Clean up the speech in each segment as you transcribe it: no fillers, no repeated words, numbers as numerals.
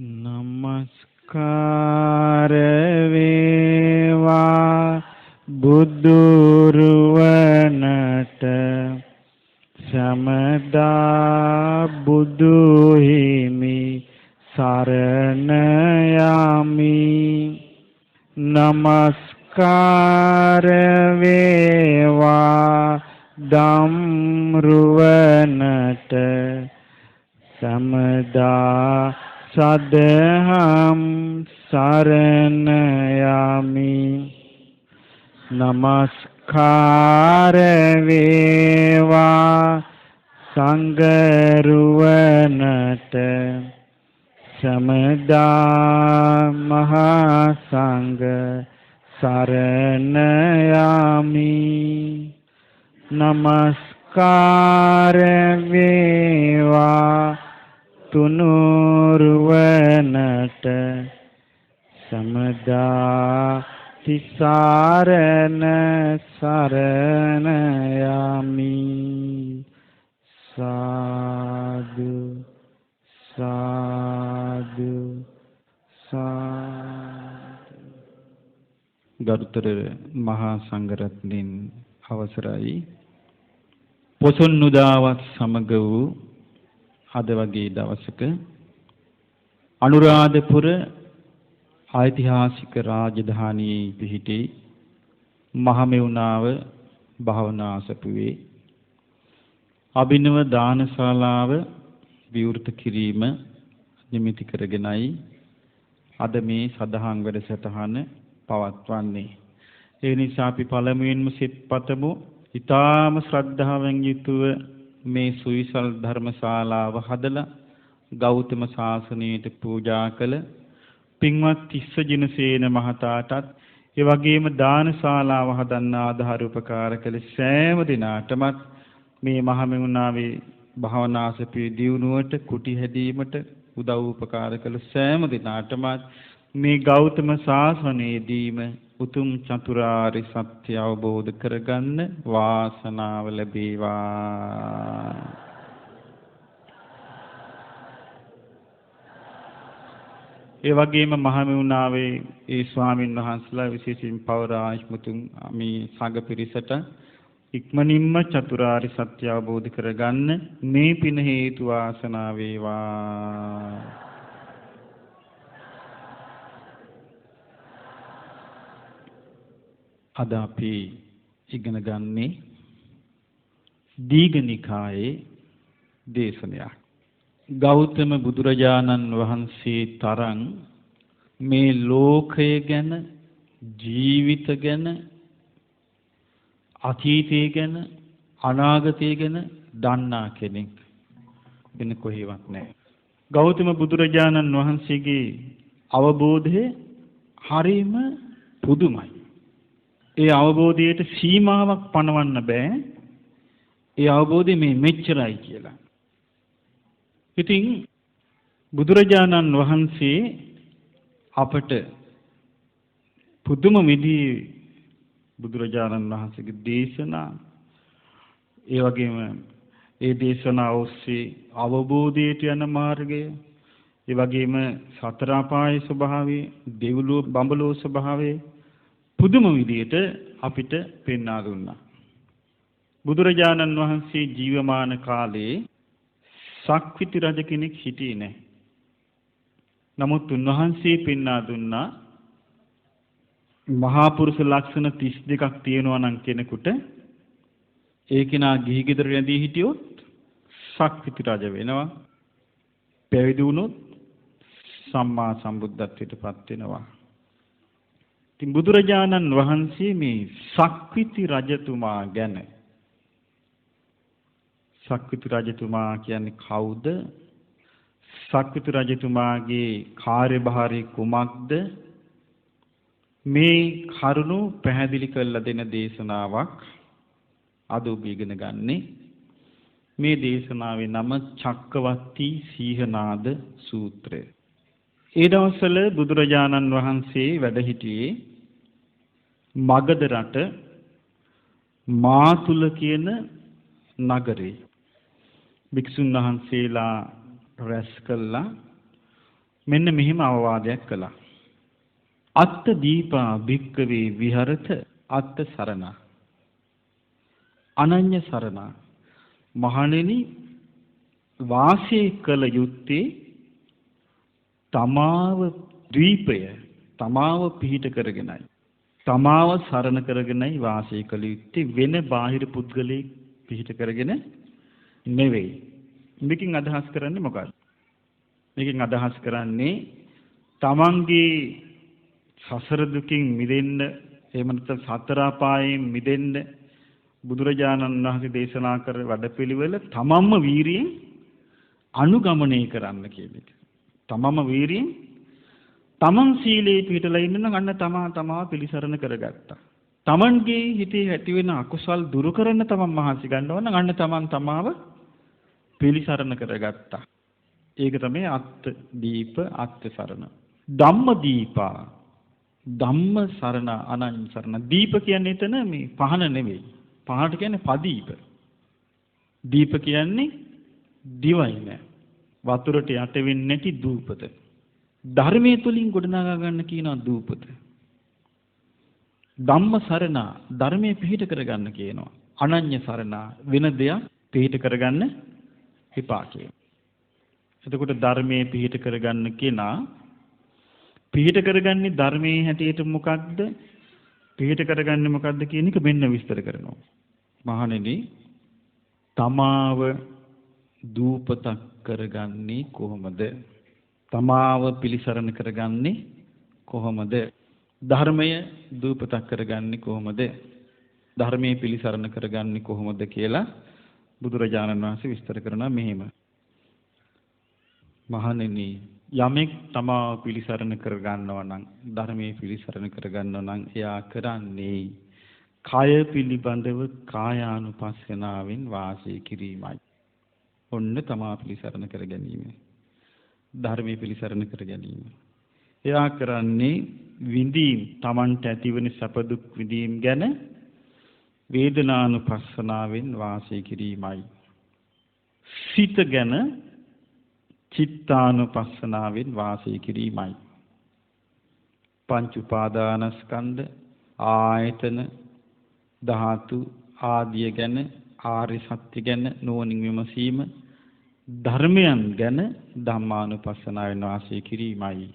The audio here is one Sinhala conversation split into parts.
නමස්කාර වේවා බුදුරුවනට සමදා බුදු හිමි සරණ යමි. නමස්කාර වේවා ධම්රුවනට සමදා සදහම් සරණ යමි. නමස්කාර වේවා සංඝරුවනට සමදා මහා සංඝ සරණ යමි. නමස්කාර වේවා තුනුරුවනට සමදා තිසරණ සරණ යමි. සාදු සාදු සාදු. ගරුතර මහා සංඝරත්නයන් අවසරයි. පොසොන් උදාවත් සමග වූ අද වගේ දවසක අනුරාධපුර ඓතිහාසික රාජධානියේ පිහිටි මහමෙවුනාව භාවනාසපුවේ අභිනව දානශාලාව විවෘත කිරීම නිමිති කරගෙනයි අද මේ සදහම් වැඩසටහන පවත්වන්නේ. ඒ නිසා අපි පළමුවෙන්ම සිත පතමු. ඊ타ම ශ්‍රද්ධාවෙන් යුතුව මේ සුවිසල් ධර්මශාලාව හදලා ගෞතම සාසනයට පූජා කළ පින්වත් තිස්ස ජිනසේන මහතාටත් ඒ වගේම දානශාලාව හදන්න ආධාර උපකාර කළ සෑම දිනාටමත් මේ මහමෙවුනාවේ භාවනාසපී දියුණුවට කුටි හැදීමට උදව් උපකාර කළ සෑම දිනාටමත් මේ ගෞතම සාසනයේදීම උතුම් චතුරාර්ය සත්‍ය අවබෝධ කරගන්න වාසනාව ලැබේවා. ඒ වගේම මහමෙවුනාවේ ඒ ස්වාමින් වහන්සේලා විශේෂයෙන් පෞරාණිකමුතුන් මේ සංඝ පිරිසට ඉක්මනින්ම චතුරාර්ය සත්‍ය අවබෝධ කරගන්න මේ පින හේතු වාසනා වේවා. අද අපි ඉගෙන ගන්නේ දීඝනිකායේ දේශනයක්. ගෞතම බුදුරජාණන් වහන්සේ තරම් මේ ලෝකය ගැන, ජීවිත ගැන, අතීතය ගැන, අනාගතය ගැන දන්නා කෙනෙක් වෙන කොහෙවත් නැහැ. ගෞතම බුදුරජාණන් වහන්සේගේ අවබෝධය හරීම පුදුමයි. ඒ අවබෝධයට සීමාවක් පනවන්න බෑ. ඒ අවබෝධය මේ මෙච්චරයි කියලා. ඉතින් බුදුරජාණන් වහන්සේ අපට පුදුම විදිහේ බුදුරජාණන් වහන්සේගේ දේශනා, ඒ වගේම ඒ දේශනා ඔස්සේ අවබෝධයට යන මාර්ගය, ඒ වගේම සතර අපායේ ස්වභාවය, දෙව්ලොව බඹලොව ස්වභාවය පුදුම විදිහට අපිට පෙන්වා දුන්නා. බුදුරජාණන් වහන්සේ ජීවමාන කාලේ සක්විති රජ කෙනෙක් හිටියේ නැහැ. නමුත් උන්වහන්සේ පෙන්වා දුන්නා මහා පුරුෂ ලක්ෂණ 32ක් තියෙනවා නම් කෙනෙකුට ඒ කෙනා ගිහි ගෙදර රැඳී හිටියොත් සක්විති රජ වෙනවා. පැවිදි වුණොත් සම්මා සම්බුද්ධත්වයට පත් වෙනවා. ඉතින් බුදුරජාණන් වහන්සේ මේ සක්විති රජතුමා ගැන, සක්විති රජතුමා කියන්නේ කවුද? සක්විති රජතුමාගේ කාර්යභාරය කුමක්ද? මේ කරුණු පැහැදිලි කරලා දෙන දේශනාවක් අද ඔබ ඉගෙන ගන්නේ. මේ දේශනාවේ නම චක්කවර්ති සීහනාද සූත්‍රය. ඒ දවස්වල බුදුරජාණන් වහන්සේ වැඩ සිටියේ මගධ රට මාතුල කියන නගරේ. භික්ෂුන් වහන්සේලා රැස් කළා මෙන්න මෙහිම අවවාදයක් කළා. අත්ත දීපා භික්කවේ විහරත අත්ත සරණ. අනඤ්‍ය සරණ. මහණෙනි වාසය කළ යුත්තේ තමාව දීපය තමාව පිහිට කරගෙනයි. තමාව සරණ කරගෙනයි වාසය කළ යුත්තේ වෙන බාහිර පුද්ගලයෙක් පිහිට කරගෙන නෙවෙයි. මේකෙන් අදහස් කරන්නේ මොකක්ද? මේකෙන් අදහස් කරන්නේ තමන්ගේ සසර දුකින් මිදෙන්න එහෙම නැත්නම් සතර අපායෙන් මිදෙන්න බුදුරජාණන් වහන්සේ දේශනා කර වැඩපිළිවෙල තමන්ම වීරියෙන් අනුගමනය කරන්න කියන එක. තමන්ම වීරියෙන් තමන් සීලේ පිළිපදලා ඉන්න නම් අන්න තමාව පිළිසරණ කරගත්තා. තමන්ගේ හිතේ ඇති වෙන අකුසල් දුරු කරන්න තමන් මහන්සි ගන්නවා නම් අන්න තමන් තමාව පිළිසරණ කරගත්තා. ඒක තමයි අත්ථ දීප අත්ථ සරණ. ධම්ම දීපා ධම්ම සරණ අනඤ්‍ය සරණ. දීප කියන්නේ එතන මේ පහන නෙවෙයි. පහට කියන්නේ පදීප. දීප කියන්නේ දිවයින. වතුරට යට වෙන්නේ නැති දූපත. ධර්මයේ තුලින් ගොඩනගා ගන්න කියනවා දූපත. ධම්ම සරණ ධර්මයේ පිහිට කරගන්න කියනවා. අනඤ්‍ය සරණ වෙන දෙයක් පිහිට කරගන්න එපා කියනවා. එතකොට ධර්මයේ පිහිට කරගන්න කෙනා පිහිට කරගන්නේ ධර්මයේ හැටියට මොකක්ද? පිහිට කරගන්නේ මොකක්ද කියන එක මෙන්න විස්තර කරනවා. මහණෙනි තමාව දූපතක් කරගන්නේ කොහොමද? තමාව පිළිසරණ කරගන්නේ කොහොමද? ධර්මය දූපතක් කරගන්නේ කොහොමද? ධර්මයේ පිළිසරණ කරගන්නේ කොහොමද කියලා බුදුරජාණන් වහන්සේ විස්තර කරනවා මෙහෙම. මහණෙනි යමෙක් තමාව පිළිසරණ කරගන්නවා නම් ධර්මයේ පිළිසරණ කරගන්නවා නම් එයා කරන්නේ කය පිළිබඳව කායානුපස්සනාවෙන් වාසය කිරීමයි. ඔන්න තමා පිළිසරණ කර ගැනීම. ධර්මයේ පිළිසරණ කර ගැනීම. එයා කරන්නේ විඳීම් Tamanට ඇතිවන සැප දුක් විඳීම් ගැන වේදනානුපස්සනාවෙන් වාසය කිරීමයි. සිත ගැන චිත්තානුපස්සනාවෙන් වාසය කිරීමයි. පංච උපාදානස්කන්ධ ආයතන ධාතු ආදිය ගැන ආර්ය සත්‍ය ගැන නුවණින් විමසීම ධර්මයන් ගැන ධම්මානුපස්සනාවෙන් වාසය කිරීමයි.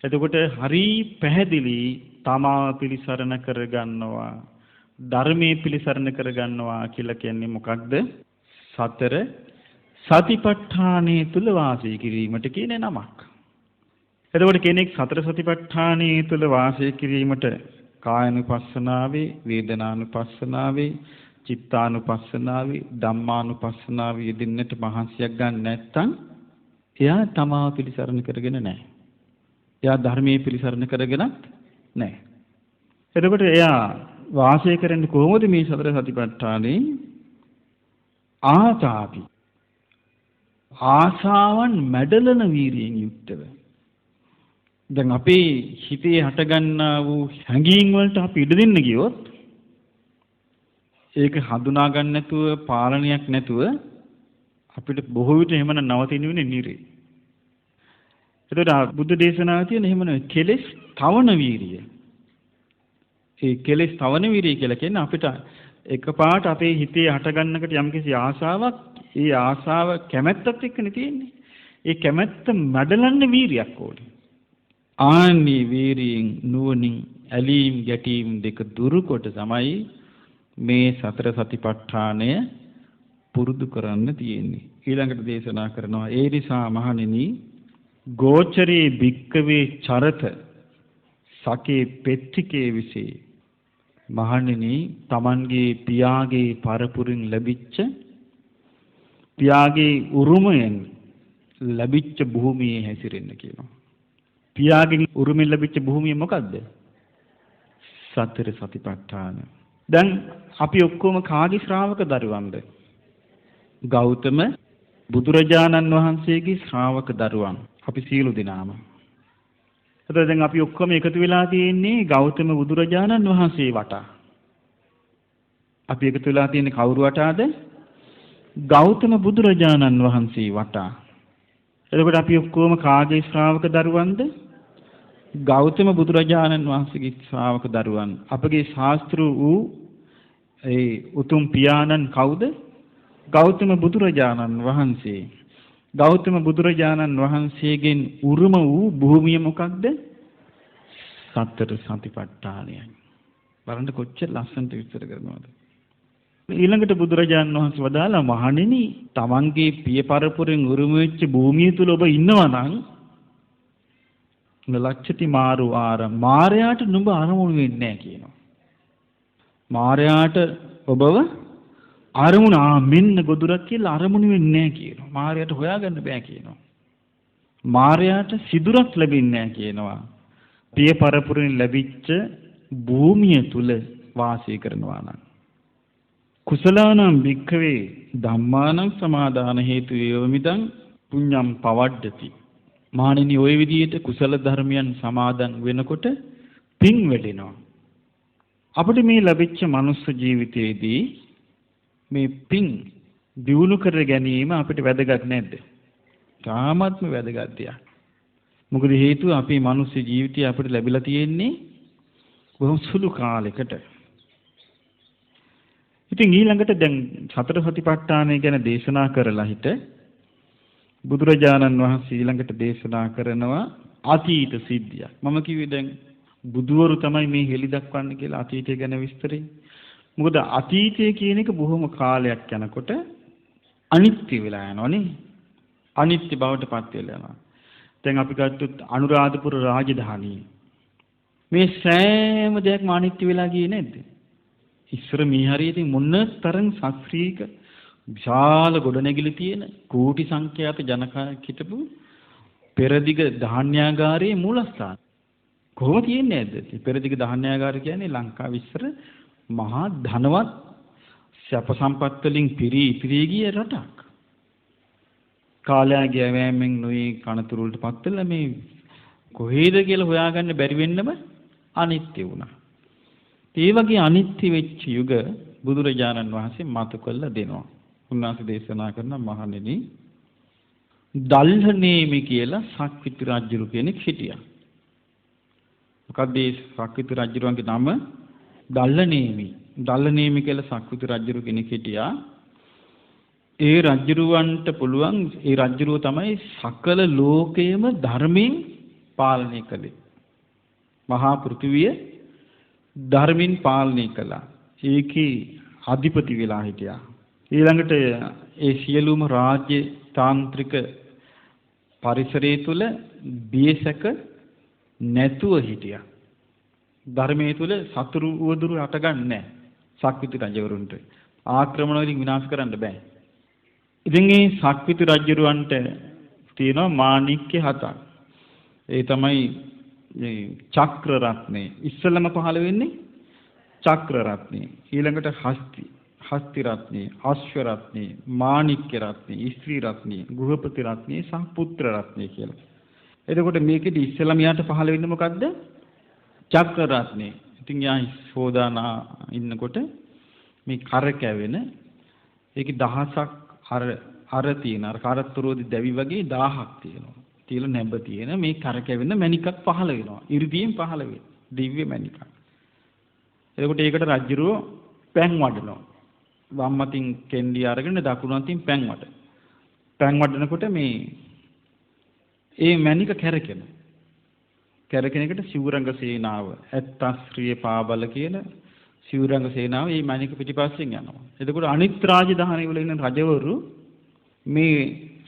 එතකොට හරි පැහැදිලි තමා පිළිසරණ කරගන්නවා ධර්මයේ පිළිසරණ කරගන්නවා කියලා කියන්නේ මොකක්ද? සතර සතිපට්ඨානයේ තුල වාසය කිරීමට කියන නමක්. එතකොට කෙනෙක් සතර සතිපට්ඨානයේ තුල වාසය කිරීමට කායනුපස්සනාවේ, වේදනානුපස්සනාවේ, චිත්තානුපස්සනාවේ, ධම්මානුපස්සනාවේ යෙදෙන්නට මහන්සියක් ගන්න නැත්නම් එයා තමාව පිළිසරණ කරගෙන නැහැ. එයා ධර්මයේ පිළිසරණ කරගෙනත් නැහැ. එතකොට එයා වාසය කරන්නේ කොහොමද මේ සතර සතිපට්ඨානේ? ආතාපි ආසාවන් මැඩලන වීරියෙන් යුක්තව. දැන් අපේ හිතේ හටගන්නා වූ හැඟීම් වලට අපි ඉඩ දෙන්න ගියොත් ඒක හඳුනා ගන්න නැතුව පාලනයක් නැතුව අපිට බොහෝ විට එහෙම නවතින වෙන්නේ නිරේ. එතකොට බුද්ධ දේශනාවේ තියෙන එහෙම කෙලෙස් තවන වීරිය. ඒ කෙලෙස් තවන වීරිය කියලා කියන්නේ අපිට එකපාරට අපේ හිතේ හටගන්නකට යම්කිසි ආසාවක්, ඒ ආසාව කැමැත්තත් එක්කනේ තියෙන්නේ. ඒ කැමැත්ත මැඩලන්න වීරියක් ඕනේ. ආනි වීරියෙන් නුවණින් ඇලීම් ගැටීම් දෙක දුරු කොට තමයි මේ සතර සතිපට්ඨානය පුරුදු කරන්න තියෙන්නේ. ඊළඟට දේශනා කරනවා ඒ නිසා මහණෙනි ගෝචරේ භික්කවේ චරත සකේ පෙත්තිකේ විසේ. මහණෙනි තමන්ගේ පියාගේ පරපුරින් ලැබිච්ච පියාගේ උරුමයෙන් ලැබිච්ච භූමියේ හැසිරෙන්න කියනවා. පියාගෙන් උරුමයෙන් ලැබිච්ච භූමිය මොකද්ද? සතර සතිපට්ඨාන. දැන් අපි ඔක්කොම කාගේ ශ්‍රාවක දරුවන්ද? ගෞතම බුදුරජාණන් වහන්සේගේ ශ්‍රාවක දරුවන්. අපි සියලු දෙනාම. එතකොට දැන් අපි ඔක්කොම එකතු වෙලා තියෙන්නේ ගෞතම බුදුරජාණන් වහන්සේ වටා. අපි එකතු වෙලා තියෙන්නේ කවුරු වටාද? ගෞතම බුදුරජාණන් වහන්සේ වටා. එතකොට අපි ඔක්කොම කාගේ ශ්‍රාවක දරුවන්ද? ගෞතම බුදුරජාණන් වහන්සේගේ ශ්‍රාවක දරුවන්. අපගේ ශාස්ත්‍ර වූ ඒ උතුම් පියාණන් කවුද? ගෞතම බුදුරජාණන් වහන්සේ. ගෞතම බුදුරජාණන් වහන්සේගෙන් උරුම වූ භූමිය මොකක්ද? සතර සතිපට්ඨානයයි. බලන්න කොච්චර ලස්සනට විස්තර කරනවද? ඊළඟට බුදුරජාණන් වහන්සේ වදාලා මහණෙනි, තමන්ගේ පිය පරපුරෙන් උරුම වෙච්ච භූමිය තුල ඔබ ඉන්නවා නම් නලච්ඡති මාරු ආර මාරයාට නුඹ අරමුණු වෙන්නේ නැහැ කියනවා. මාරයාට ඔබව අරමුණ මෙන්න ගොදුරක් කියලා අරමුණු වෙන්නේ නැහැ කියනවා. මාරයාට හොයාගන්න බෑ කියනවා. මාරයාට සිදුරක් ලැබෙන්නේ නැහැ කියනවා. පිය පරපුරෙන් ලැබිච්ච භූමිය තුල වාසය කරනවා නම් කුසලානම් භික්ඛවේ ධම්මානම් සමාදාන හේතු වේවමිදං පුඤ්ඤම් පවඩ්ඩති. මාණෙනි, ওই විදිහට කුසල ධර්මයන් සමාදන් වෙනකොට පින් වැඩෙනවා. අපිට මේ ලැබිච්ච මනුස්ස ජීවිතයේදී මේ පින් දියුණු කර ගැනීම අපිට වැදගත් නැද්ද? තාමත්ම වැදගත් දෙයක්. මොකද හේතුව අපේ මනුස්ස ජීවිතය අපිට ලැබිලා තියෙන්නේ බොහොම සුළු කාලයකට. ඉතින් ඊළඟට දැන් සතර සතිපට්ඨානය ගැන දේශනා කරලා හිට බුදුරජාණන් වහන්සේ ඊළඟට දේශනා කරනවා අතීත සිද්ධියක්. මම කිව්වේ දැන් බුදුවරු තමයි මේ හෙළි දක්වන්නේ කියලා අතීතය ගැන විස්තරේ. මොකද අතීතය කියන එක බොහොම කාලයක් යනකොට අනිත්‍ය වෙලා යනවනේ. අනිත්‍ය බවට පත් වෙලා යනවා. දැන් අපි ගත්තොත් අනුරාධපුර රාජධානිය. මේ සෑම දෙයක්ම අනිත්‍ය වෙලා ගියේ නැද්ද? ඉස්සර මේ හරියට මොන තරම් ශාස්ත්‍රීය විශාල ගොඩනැගිලි තියෙන කෝටි සංඛ්‍යාත ජනකායක් හිටපු පෙරදිග ධාන්‍යාගාරයේ මූලස්ථාන. කොහොම තියෙන්නේ නැද්ද? පෙරදිග ධාන්‍යාගාරය කියන්නේ ලංකාවේ ඉස්සර මහා ධනවත් සැප සම්පත් වලින් පිරී ගිය රටක්. කාලයගේ වැෑමෙන් නොයේ කනතුරු වලට පත් වෙලා මේ කොහේද කියලා හොයාගන්න බැරි වෙන්නම අනිත්‍ය වුණා. ඒ වගේ අනිත්‍ය වෙච්ච යුග බුදුරජාණන් වහන්සේ මතු කළ දෙනවා. උන්වහන්සේ දේශනා කරන මහණෙනි, දල්හනේමි කියලා සක්විති රජුරු කෙනෙක් හිටියා. මොකද මේ සක්විති රජුරුවන්ගේ නම දල්හනේමි. දල්හනේමි කියලා සක්විති රජුරු කෙනෙක් හිටියා. ඒ රජුරුවන්ට පුළුවන්, ඒ රජුරුව තමයි සකල ලෝකයේම ධර්මයෙන් පාලනය කළේ. මහා පෘථිවිය ධර්මයෙන් පාලනය කළා. ඒකේ අධිපති වෙලා හිටියා. ඊළඟට ඒ සියලුම රාජ්‍ය තාන්ත්‍රික පරිසරය තුල බියසක නැතුව හිටියා. ධර්මයේ තුල සතුරු උවදුරු හටගන්නේ නැහැ. සක්විති රජවරුන්ට ආක්‍රමණ වලින් විනාශ කරන්න බෑ. ඉතින් මේ සක්විති රජුරවන්ට තියෙනවා මාණික්‍ය 7ක්. ඒ තමයි මේ චක්‍ර රත්නේ. ඉස්සෙල්ලම පහළ වෙන්නේ චක්‍ර රත්නේ. ඊළඟට හස්ති රත්නේ, අශ්ව රත්නේ, මාණික්‍ය රත්නේ, ස්ත්‍රී රත්නේ, ගෘහපති රත්නේ සහ පුත්‍ර රත්නේ කියලා. එතකොට මේකෙදි ඉස්සෙල්ලම යාට පහළ වෙන්නේ මොකද්ද? චක්‍ර රත්නේ. ඉතින් යා සෝදානා ඉන්නකොට මේ කර කැවෙන ඒකේ දහසක් අර තියෙන අර කරත්තරෝදි දැවි වගේ 1000ක් තියෙනවා. තියලා නැඹ තියෙන මේ කර කැවෙන මණිකක් පහළ වෙනවා. 이르දියෙන් පහළ වෙන දිව්‍ය මණිකක්. එතකොට ඒකට රජුරෝ පැන් වඩනවා. වම් අතින් කෙන්ඩි අරගෙන දකුණු අතින් පැන් වඩන. පැන් වඩනකොට ඒ මණික කැරකෙන. කැරකෙන එකට සිවුරංග සේනාව, ඇත්තස්ත්‍රිය පාබල කියන සිවුරංග සේනාව මේ මණික පිටිපස්සෙන් යනවා. එතකොට අනිත් රාජධානි වල ඉන්න රජවරු මේ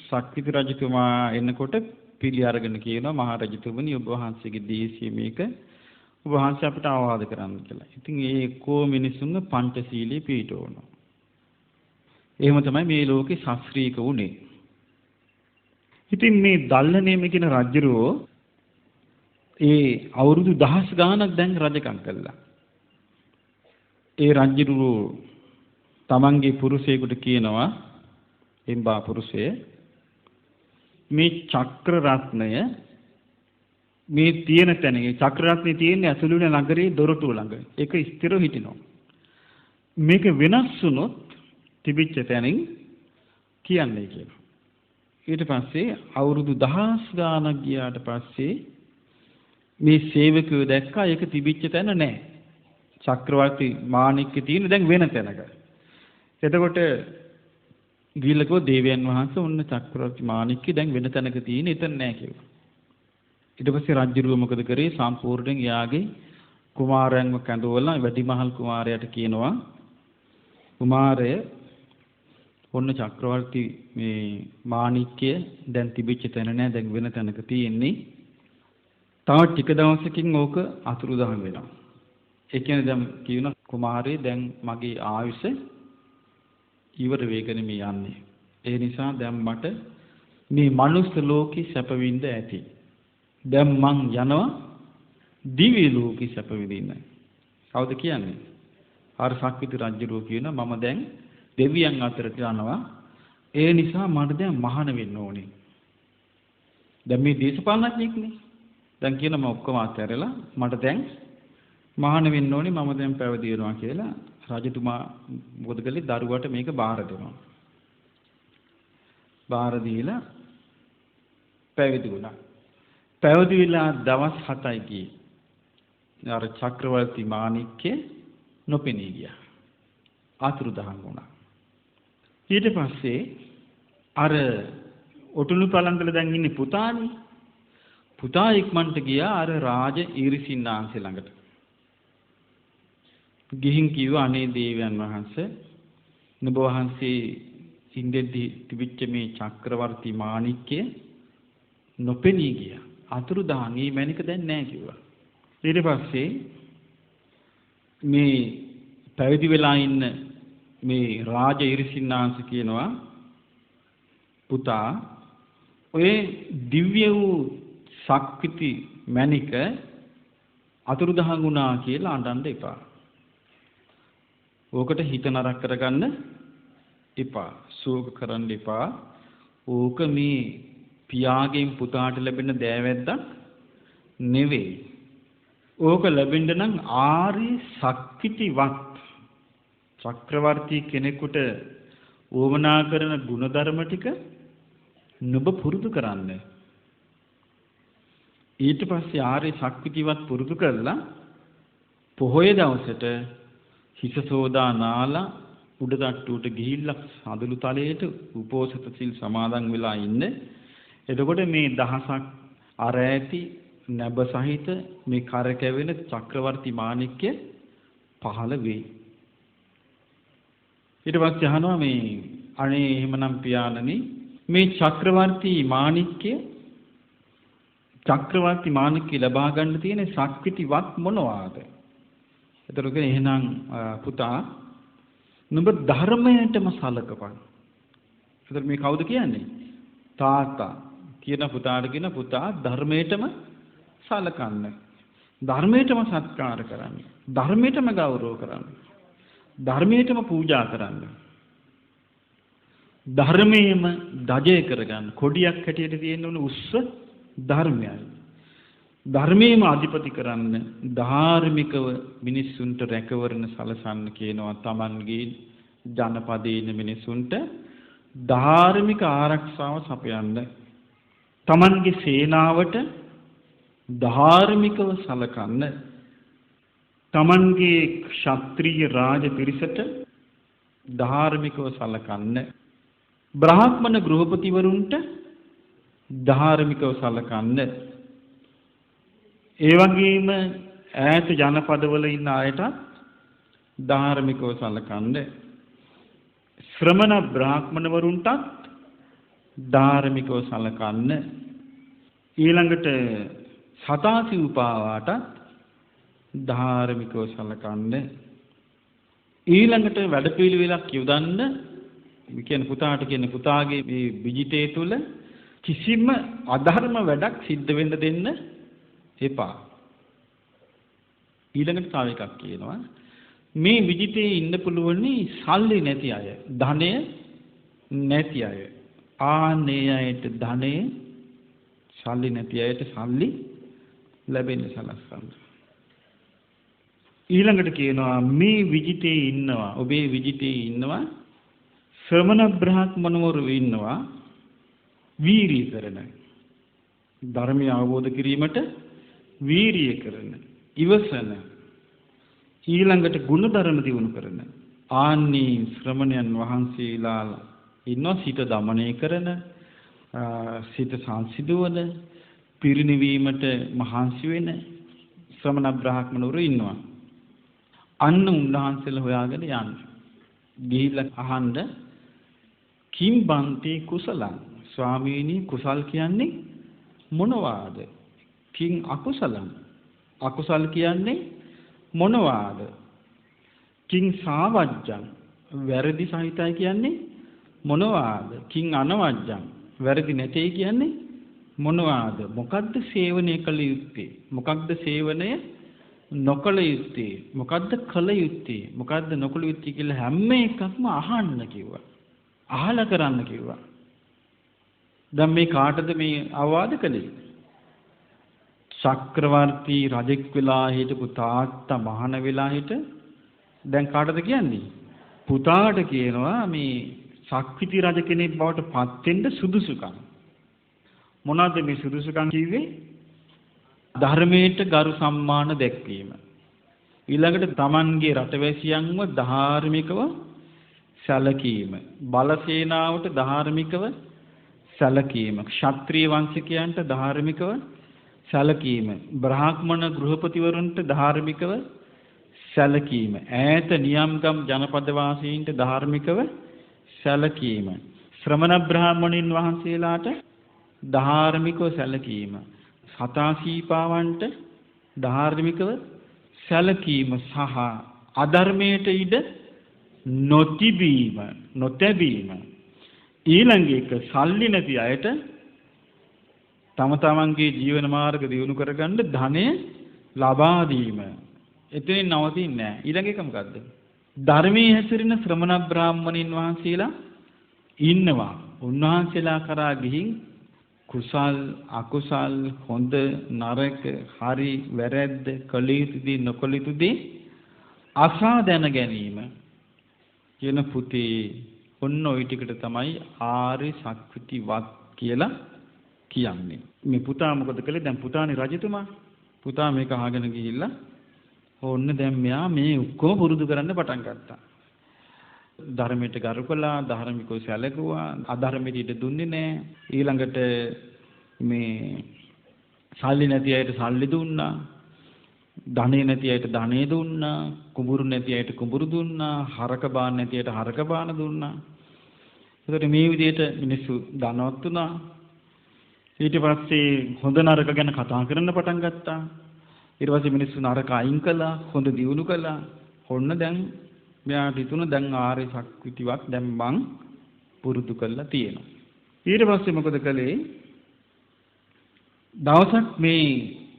සක්විති රජතුමා එනකොට පිළි අරගෙන කියනවා, මහා රජතුමනි, ඔබ වහන්සේගේ දේශීය මේක ඔබ වහන්සේ අපිට ආවාද කරන්න කියලා. ඉතින් ඒ කෝ මිනිසුන්ව පංචශීලී පිළිටවනවා. එහෙම තමයි මේ ලෝකේ ශාස්ත්‍රීයක උනේ. ඉතින් මේ දල්හනේම කියන රජුරෝ ඒ අවුරුදු 10 ගාණක් දැන් රජකම් කළා. ඒ රජුරෝ තමන්ගේ පුරුෂයෙකුට කියනවා, එම්බා පුරුෂය, මේ චක්‍ර රත්නය මේ තියෙන තැන, චක්‍ර රත්නේ තියෙන්නේ ඇතුළු වෙන නගරේ දොරටුව ළඟ. ඒක ස්ථිරව හිටිනවා. මේක වෙනස් වුණොත් තිබිච්ච තැනින් කියන්නේ කියලා. ඊට පස්සේ අවුරුදු 10 ගානක් ගියාට පස්සේ මේ සේවකයෝ දැක්කා ඒක තිබිච්ච තැන නැහැ. චක්‍රවර්ති මාණික්කේ තියෙන දැන් වෙන තැනක. එතකොට ගිහිල්ලා කිව්වා දේවයන් වහන්සේ ඔන්න චක්‍රවර්ති මාණික්කේ දැන් වෙන තැනක තියෙන එතන නැහැ කිව්වා. ඊට පස්සේ රජුරුව මොකද කරේ සම්පූර්ණයෙන් යාගේ කුමාරයන්ව කැඳවලා වැඩිමහල් කුමාරයාට කියනවා කුමාරය ඔන්න චක්‍රවර්ති මේ මාණික්කය දැන් තිබිච්ච තැන නෑ දැන් වෙන තැනක තියෙන්නේ. තව ටික දවසකින් ඕක අතුරුදහන් වෙනවා. ඒ කියන්නේ දැන් කියන කුමාරේ දැන් මගේ ආයුෂ ඉවර වෙගෙන මේ යන්නේ. ඒ නිසා දැන් මට මේ මනුස්ස ලෝකේ සැප විඳ ඇති. දැන් මං යනවා දිව්‍ය ලෝකේ සැප විඳින්න. කවුද කියන්නේ? ආර සක්විති රජුරෝ කියනවා මම දැන් දෙවියන් අතරට යනවා. ඒ නිසා මට දැන් මහාන වෙන්න ඕනේ. දැන් මේ දේශපාලනඥයෙක්නේ. දැන් කියන මම ඔක්කොම අත්හැරලා මට දැන් මහාන වෙන්න ඕනේ මම දැන් පැවිදි වෙනවා කියලා රජතුමා මොකද කළේ දරුවට මේක බාර දෙනවා. බාර දීලා පැවිදි වුණා. පැවිදි වෙලා දවස් 7යි ගියේ. අර චක්‍රවර්ති මාණික්කේ නොපෙනී ගියා. අතුරුදහන් වුණා. ඊට පස්සේ අර ඔටුනු පළඳල දැන් ඉන්නේ පුතානේ. පුතා ඉක්මනට ගියා අර රාජ ඊරිසින්නාංශ ළඟට. ගිහින් කිව්වා අනේ දේවයන් වහන්සේ නුඹ වහන්සේ ඉන්දෙද්දි තිබිච්ච මේ චක්‍රවර්ති මාණික්කය නොපෙනී ගියා. අතුරුදහන් මේ මැනික දැන් නැහැ කිව්වා. ඊට පස්සේ මේ පැවිදි වෙලා ඉන්න මේ රාජ ඊරිසින්නාංශ කියනවා පුතා ඔය දිව්‍ය වූ ශක්ති මැනික අතුරුදහන් වුණා කියලා අඬන්න එපා. ඕකට හිත නරක කරගන්න එපා. ශෝක කරන්න එපා. ඕක මේ පියාගෙන් පුතාට ලැබෙන දෑවැද්දක් නෙවෙයි. ඕක ලැබෙන්න නම් ආර්ය ශක්තිවත් චක්‍රවර්ති කෙනෙකුට ඕමනා කරන ගුණධර්ම ටික නුඹ පුරුදු කරන්න. ඊට පස්සේ ආර්ය ශක්තිවත් පුරුදු කරලා පොහොය දවසට හිස සෝදා නාලා උඩ තට්ටුවට ගිහිල්ලා සඳලු තලයට උපෝසත සිල් සමාදන් වෙලා ඉන්න. එතකොට මේ දහසක් අර ඇති නැබ සහිත මේ කර කැවෙන චක්‍රවර්ති මාණික්කය පහළ වෙයි. ඊට පස්සේ අහනවා මේ අනේ එහෙමනම් පියාණනි මේ චක්‍රවර්ති මාණික්කය ලබා ගන්න තියෙන ශක්තිවත් මොනවාද? එතකොට එහෙනම් පුතා නුඹ ධර්මයටම සලකපන්. එතකොට මේ කවුද කියන්නේ? තාත්තා කියන පුතාට කියන පුතා ධර්මයටම සලකන්න. ධර්මයටම සත්කාර කරන්න. ධර්මයටම ගෞරව කරන්න. ධර්මයටම පූජා කරන්න. ධර්මයේම දජය කරගන්න. කොඩියක් හැටියට තියෙන උන උස්ස ධර්මයයි. ධර්මයේම අධිපති කරන්න. ධාර්මිකව මිනිස්සුන්ට රැකවරණ සලසන්න කියනවා. Tamanගේ ජනපදයේ ඉන්න මිනිස්සුන්ට ධාර්මික ආරක්ෂාව සපයන්න. Tamanගේ සේනාවට ධාර්මිකව සලකන්න. Tamanගේ ක්ෂත්‍රීය රාජ පිරිසට ධාර්මිකව සලකන්න. බ්‍රාහ්මණ ගෘහපතිවරුන්ට ධාර්මිකව සලකන්න. ඒ වගේම ඈත ජනපදවල ඉන්න අයට ධාර්මිකව සලකන්න. ශ්‍රමණ බ්‍රාහ්මණවරුන්ටත් ධාර්මිකව සලකන්න. ඊළඟට සතාසිව්පාවාටත් ධාර්මිකව සලකන්න. ඊළඟට වැඩපිළිවෙලක් යොදන්න කියන පුතාට කියන පුතාගේ මේ විජිතේ තුල කිසිම අධර්ම වැඩක් සිද්ධ වෙන්න දෙන්න එපා. ඊළඟට තව එකක් කියනවා මේ විජිතේ ඉන්න පුළුවනි සල්ලි නැති අය, ධනය නැති අය. ආනේ අයට ධනය, සල්ලි නැති අයට සල්ලි ලැබෙන්න සලස්වන්න. ඊළඟට කියනවා මේ විජිතේ ඉන්නවා, ඔබේ විජිතේ ඉන්නවා ශ්‍රමණ බ්‍රාහ්මණවරු ඉන්නවා. වීරිය කරන. ධර්මය අවබෝධ කිරීමට වීරිය කරන. ඉවසන. ඊළඟට ගුණධර්ම දියුණු කරන. ආන්නේ ශ්‍රමණයන් වහන්සේලා ඉන්නවා සිත දමනය කරන, සිත සංසිඳවන, පිරිනිවීමට මහන්සි වෙන ශ්‍රමණ බ්‍රාහ්මණවරු ඉන්නවා. අන්න උන්වහන්සේලා හොයාගෙන යන්න. ගිහිල්ලා අහන්න කිම් බන්ති කුසලං ස්වාමීනි කුසල් කියන්නේ මොනවාද? කිං අකුසලං අකුසල් කියන්නේ මොනවාද? කිං සාවජ්ජං වැරදි සහිතයි කියන්නේ මොනවාද? කිං අනවජ්ජං වැරදි නැtei කියන්නේ මොනවාද? මොකද්ද සේවනය කළ යුත්තේ? මොකක්ද සේවනය නොකළ යුත්තේ? මොකද්ද කළ යුත්තේ? මොකද්ද නොකළ යුත්තේ කියලා හැම එකක්ම අහන්න කිව්වා. අහලා කරන්න කිව්වා. දැන් මේ කාටද මේ අවවාද කළේ? චක්‍රවර්ති රජෙක් වෙලා හිටපු තාත්තා මහාන වෙලා හිට දැන් කාටද කියන්නේ? පුතාට කියනවා මේ ශක්විති රජ කෙනෙක් බවට පත් වෙන්න සුදුසුකම්. මොනවාද මේ සුදුසුකම් කිව්වේ? ධර්මයට ගරු සම්මාන දැක්වීම. ඊළඟට තමන්ගේ රටවැසියන්ව ධාර්මිකව සැලකීම. බලසේනාවට ධාර්මිකව සැලකීම. ක්ෂත්‍රීය වංශිකයන්ට ධාර්මිකව සැලකීම. බ්‍රාහ්මණ ගෘහපතිවරුන්ට ධාර්මිකව සැලකීම. ඈත නියම්ගම් ජනපද වාසීන්ට ධාර්මිකව සැලකීම. ශ්‍රමණ බ්‍රාහ්මණින් වහන්සේලාට ධාර්මිකව සැලකීම. සතාසීපාවන්ට ධාර්මිකව සැලකීම සහ අධර්මයට ඉඩ නොතිබීම නොතැබීම. ඊළඟ එක සල්ලි නැති අයට තම තමන්ගේ ජීවන මාර්ග දියුණු කරගන්න ධනය ලබා දීම. එතනින් නවතින්නේ නැහැ. ඊළඟ එක මොකද්ද? ධර්මයේ හැසිරෙන ශ්‍රමණ බ්‍රාහ්මණින් වහන්සේලා ඉන්නවා. උන්වහන්සේලා කරා ගිහින් කුසල් අකුසල් හොඳ නරක හරි වැරැද්ද කළ යුතුදී නොකළ යුතුදී අසා දැන ගැනීම කියන පුතේ ඔන්න ওই ටිකට තමයි ආර්ය සක්විති වත් කියලා කියන්නේ. මේ පුතා මොකද කළේ? දැන් පුතානේ රජතුමා. පුතා මේක අහගෙන ගිහිල්ලා ඕන්න දැන් මෙයා මේ ඔක්කොම පුරුදු කරන්න පටන් ගත්තා. ධර්මයට ගරු කළා, ධර්මිකව සැලකුවා, අධර්මයට ඉඩ දුන්නේ නැහැ. ඊළඟට මේ සල්ලි නැති අයට සල්ලි දුන්නා, ධනෙ නැති අයට ධනෙ දුන්නා, කුඹුරු නැති අයට කුඹුරු දුන්නා, හරක බාන නැති අයට හරක බාන දුන්නා. ඒකට මේ විදිහට මිනිස්සු ධනවත් වුණා. ඊට පස්සේ හොඳ නරක ගැන කතා කරන්න පටන් ගත්තා. ඊට පස්සේ මිනිස්සු නරක අයින් කළා, හොඳ දියුණු කළා. ඔන්න දැන් මෙයාට හිතුණා දැන් ආර්ය ශක්තිවත් දැන් මං පුරුදු කරලා තියෙනවා. ඊට පස්සේ මොකද කළේ? දවසක් මේ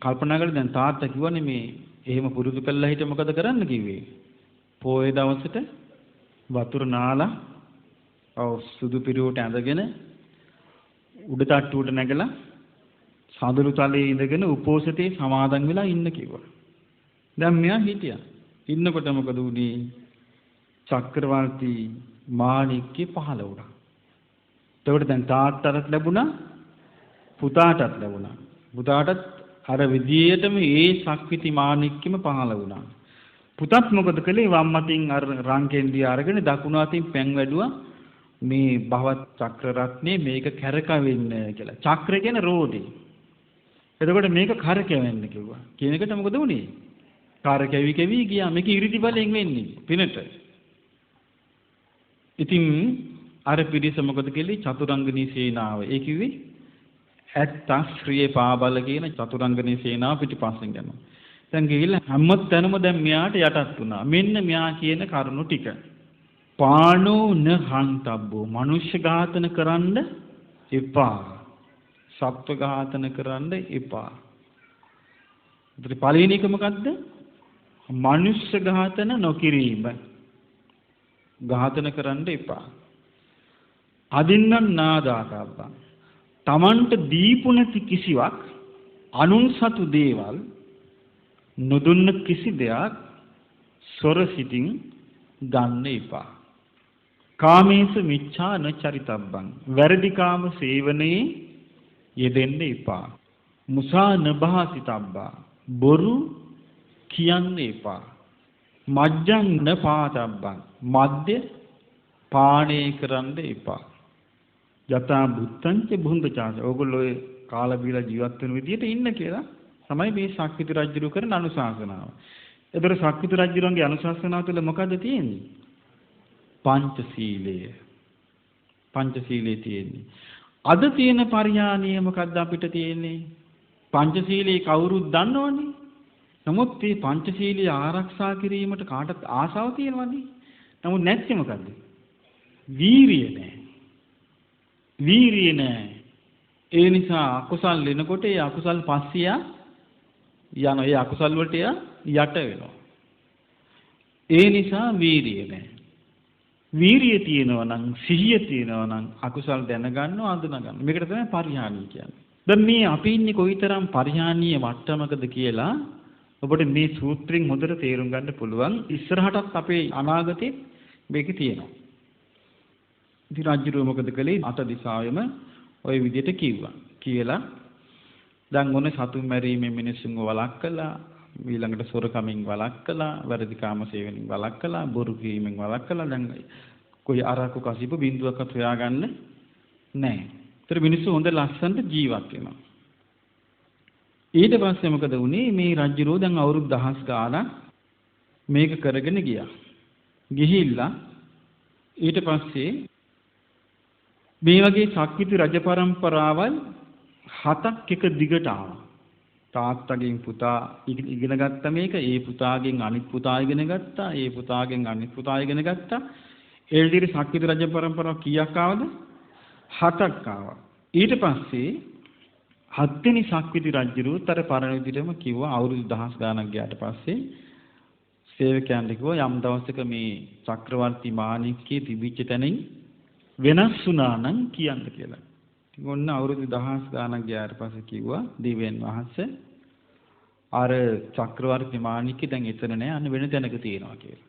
කල්පනා කරලා දැන් තාත්තා කිව්වනේ මේ එහෙම පුරුදු කළා හිට මොකද කරන්න කිව්වේ? පොයේ දවසට වතුර නාලා සුදු පිරුවට ඇඳගෙන උඩ තට්ටුවට නැගලා සඳලු තලයේ ඉඳගෙන උපෝසතේ සමාදන් වෙලා ඉන්න කිව්වා. දැන් මෙයා හිටියා. ඉන්නකොට මොකද වුනේ? චක්‍රවර්ති මාණික්කේ පහළ වුණා. එතකොට දැන් තාත්තටත් ලැබුණා, පුතාටත් ලැබුණා. පුතාටත් අර විදියටම ඒ ශක්විති මාණික්කෙම පහළ වුණා. පුතත් මොකද කළේ? වම් අතින් අර රංකෙන්ඩිය අරගෙන දකුණු අතින් පැන් වැදුවා. මේ භවත් චක්‍ර රත්නේ මේක කැරකවෙන්න කියලා. චක්‍ර කියන්නේ රෝදේ. එතකොට මේක කරකැවෙන්න කිව්වා. කියන එකට මොකද වුනේ? කරකැවි කැවි ගියා. මේක ඉරිදි බලෙන් වෙන්නේ පිනට. ඉතින් අර පිරිස මොකද කළේ? චතුරංගනී සේනාව. ඒ කිව්වේ ඇත්ත ශ්‍රියේ පාබල කියන චතුරංගනී සේනාව පිටිපස්සෙන් යනවා. දැන් ගිහිල්ලා හැමතැනම දැන් මෙයාට යටත් වුණා. මෙන්න මෙයා කියන කරුණු ටික. පාණෝ න හන්තබ්බෝ මනුෂ්‍ය ඝාතන කරන්න එපා. සත්ව ඝාතන කරන්න එපා. ඊට පළවෙනි එක මොකද්ද? මනුෂ්‍ය ඝාතන නොකිරීම. ඝාතන කරන්න එපා. අදින්නම් නාදාකබ්බා. තමන්ට දීපු නැති කිසිවක් අනුන් සතු දේවල් නොදුන්න කිසි දෙයක් සොර සිතින් ගන්න එපා. කාමේසු මිච්ඡා නචරිතබ්බං. වැරදි කාම සේවනයේ යෙදෙන්න එපා. මුසා නභාසිතබ්බා. බොරු කියන්න එපා. මජ්ජං නපාතබ්බං. මද්ය පානය කරන්න එපා. යතා බුත්තං ච බුන්දචාස. ඕගොල්ලෝ කාලා බීලා ජීවත් වෙන විදියට ඉන්න කියලා තමයි මේ ශක්විති රජුරු කරන අනුශාසනාව. ඒතර ශක්විති රජුරුන්ගේ අනුශාසනාව තුළ මොකද්ද තියෙන්නේ? පංචශීලය. පංචශීලයේ තියෙන්නේ. අද තියෙන පරිහානිය මොකද්ද අපිට තියෙන්නේ? පංචශීලයේ කවුරුත් දන්නවනේ. නමුත් මේ පංචශීලයේ ආරක්ෂා කිරීමට කාටත් ආසාව තියෙනවනේ. නමුත් නැත්නම් මොකද්ද? වීරිය නැහැ. වීරිය නැහැ. ඒ නිසා අකුසල් වෙනකොට ඒ අකුසල් පස්සිය යන ඒ අකුසල් වලට යට වෙනවා. ඒ නිසා වීරිය නැහැ. වීරිය තියෙනවා නම් සිහිය තියෙනවා නම් අකුසල් දැනගන්නව අඳුනගන්න. මේකට තමයි පරිහානිය කියන්නේ. දැන් මේ අපි ඉන්නේ කොයිතරම් පරිහානිය මට්ටමකද කියලා ඔබට මේ සූත්‍රයෙන් හොඳට තේරුම් ගන්න පුළුවන්. ඉස්සරහටත් අපේ අනාගතේ මේක තියෙනවා. ඉතින් රාජ්‍යරුව මොකද කළේ? අට දිසාවෙම ওই විදිහට කිව්වා. කියලා දැන් ඔන්න සතුන් මැරීමෙන් මිනිස්සුන්ව වළක්කලා, ඊළඟට සොරකමින් වළක්කලා, වැරදි කාම සේවනයෙන් වළක්කලා, බොරු කීමෙන් වළක්කලා, දැන් કોઈ අරක්කු කසිප බින්දුවක්වත් හොයාගන්න නැහැ. ඒතර මිනිස්සු හොඳ ලස්සනට ජීවත් වෙනවා. ඊට පස්සේ මොකද වුනේ? මේ රාජ්‍යරුව දැන් අවුරුදු දහස් ගාණක් මේක කරගෙන ගියා. ගිහිල්ලා ඊට පස්සේ මේ වගේ ශක්විති රජ පරම්පරාවල් 7ක් එක දිගට ආවා. තාත්තගෙන් පුතා ඉගෙන ගත්ත මේක, ඒ පුතාගෙන් අනිත් පුතා ඉගෙන ගත්තා, ඒ පුතාගෙන් අනිත් පුතා ඉගෙන ගත්තා. ඒ විදිහට ශක්විති රජ පරම්පරාව කීයක් ආවද? 7ක් ආවා. ඊට පස්සේ 7 වෙනි ශක්විති රජුරුත් අර පරණ විදිහටම කිව්වා. අවුරුදු දහස් ගාණක් ගියාට පස්සේ සේවකයන්ට කිව්වා යම් දවසක මේ චක්‍රවර්ති මාණික්කේ තිබිච්ච තැනින් වෙනස් වුණා නම් කියන්න කියලා. ඉතින් ඔන්න අවුරුදු දහස් ගාණක් ගියාට පස්සේ කිව්වා දිව්‍යන් වහන්සේ අර චක්‍රවර්ති මාණික්කේ දැන් එතන නෑ, අන්න වෙන තැනක තියෙනවා කියලා.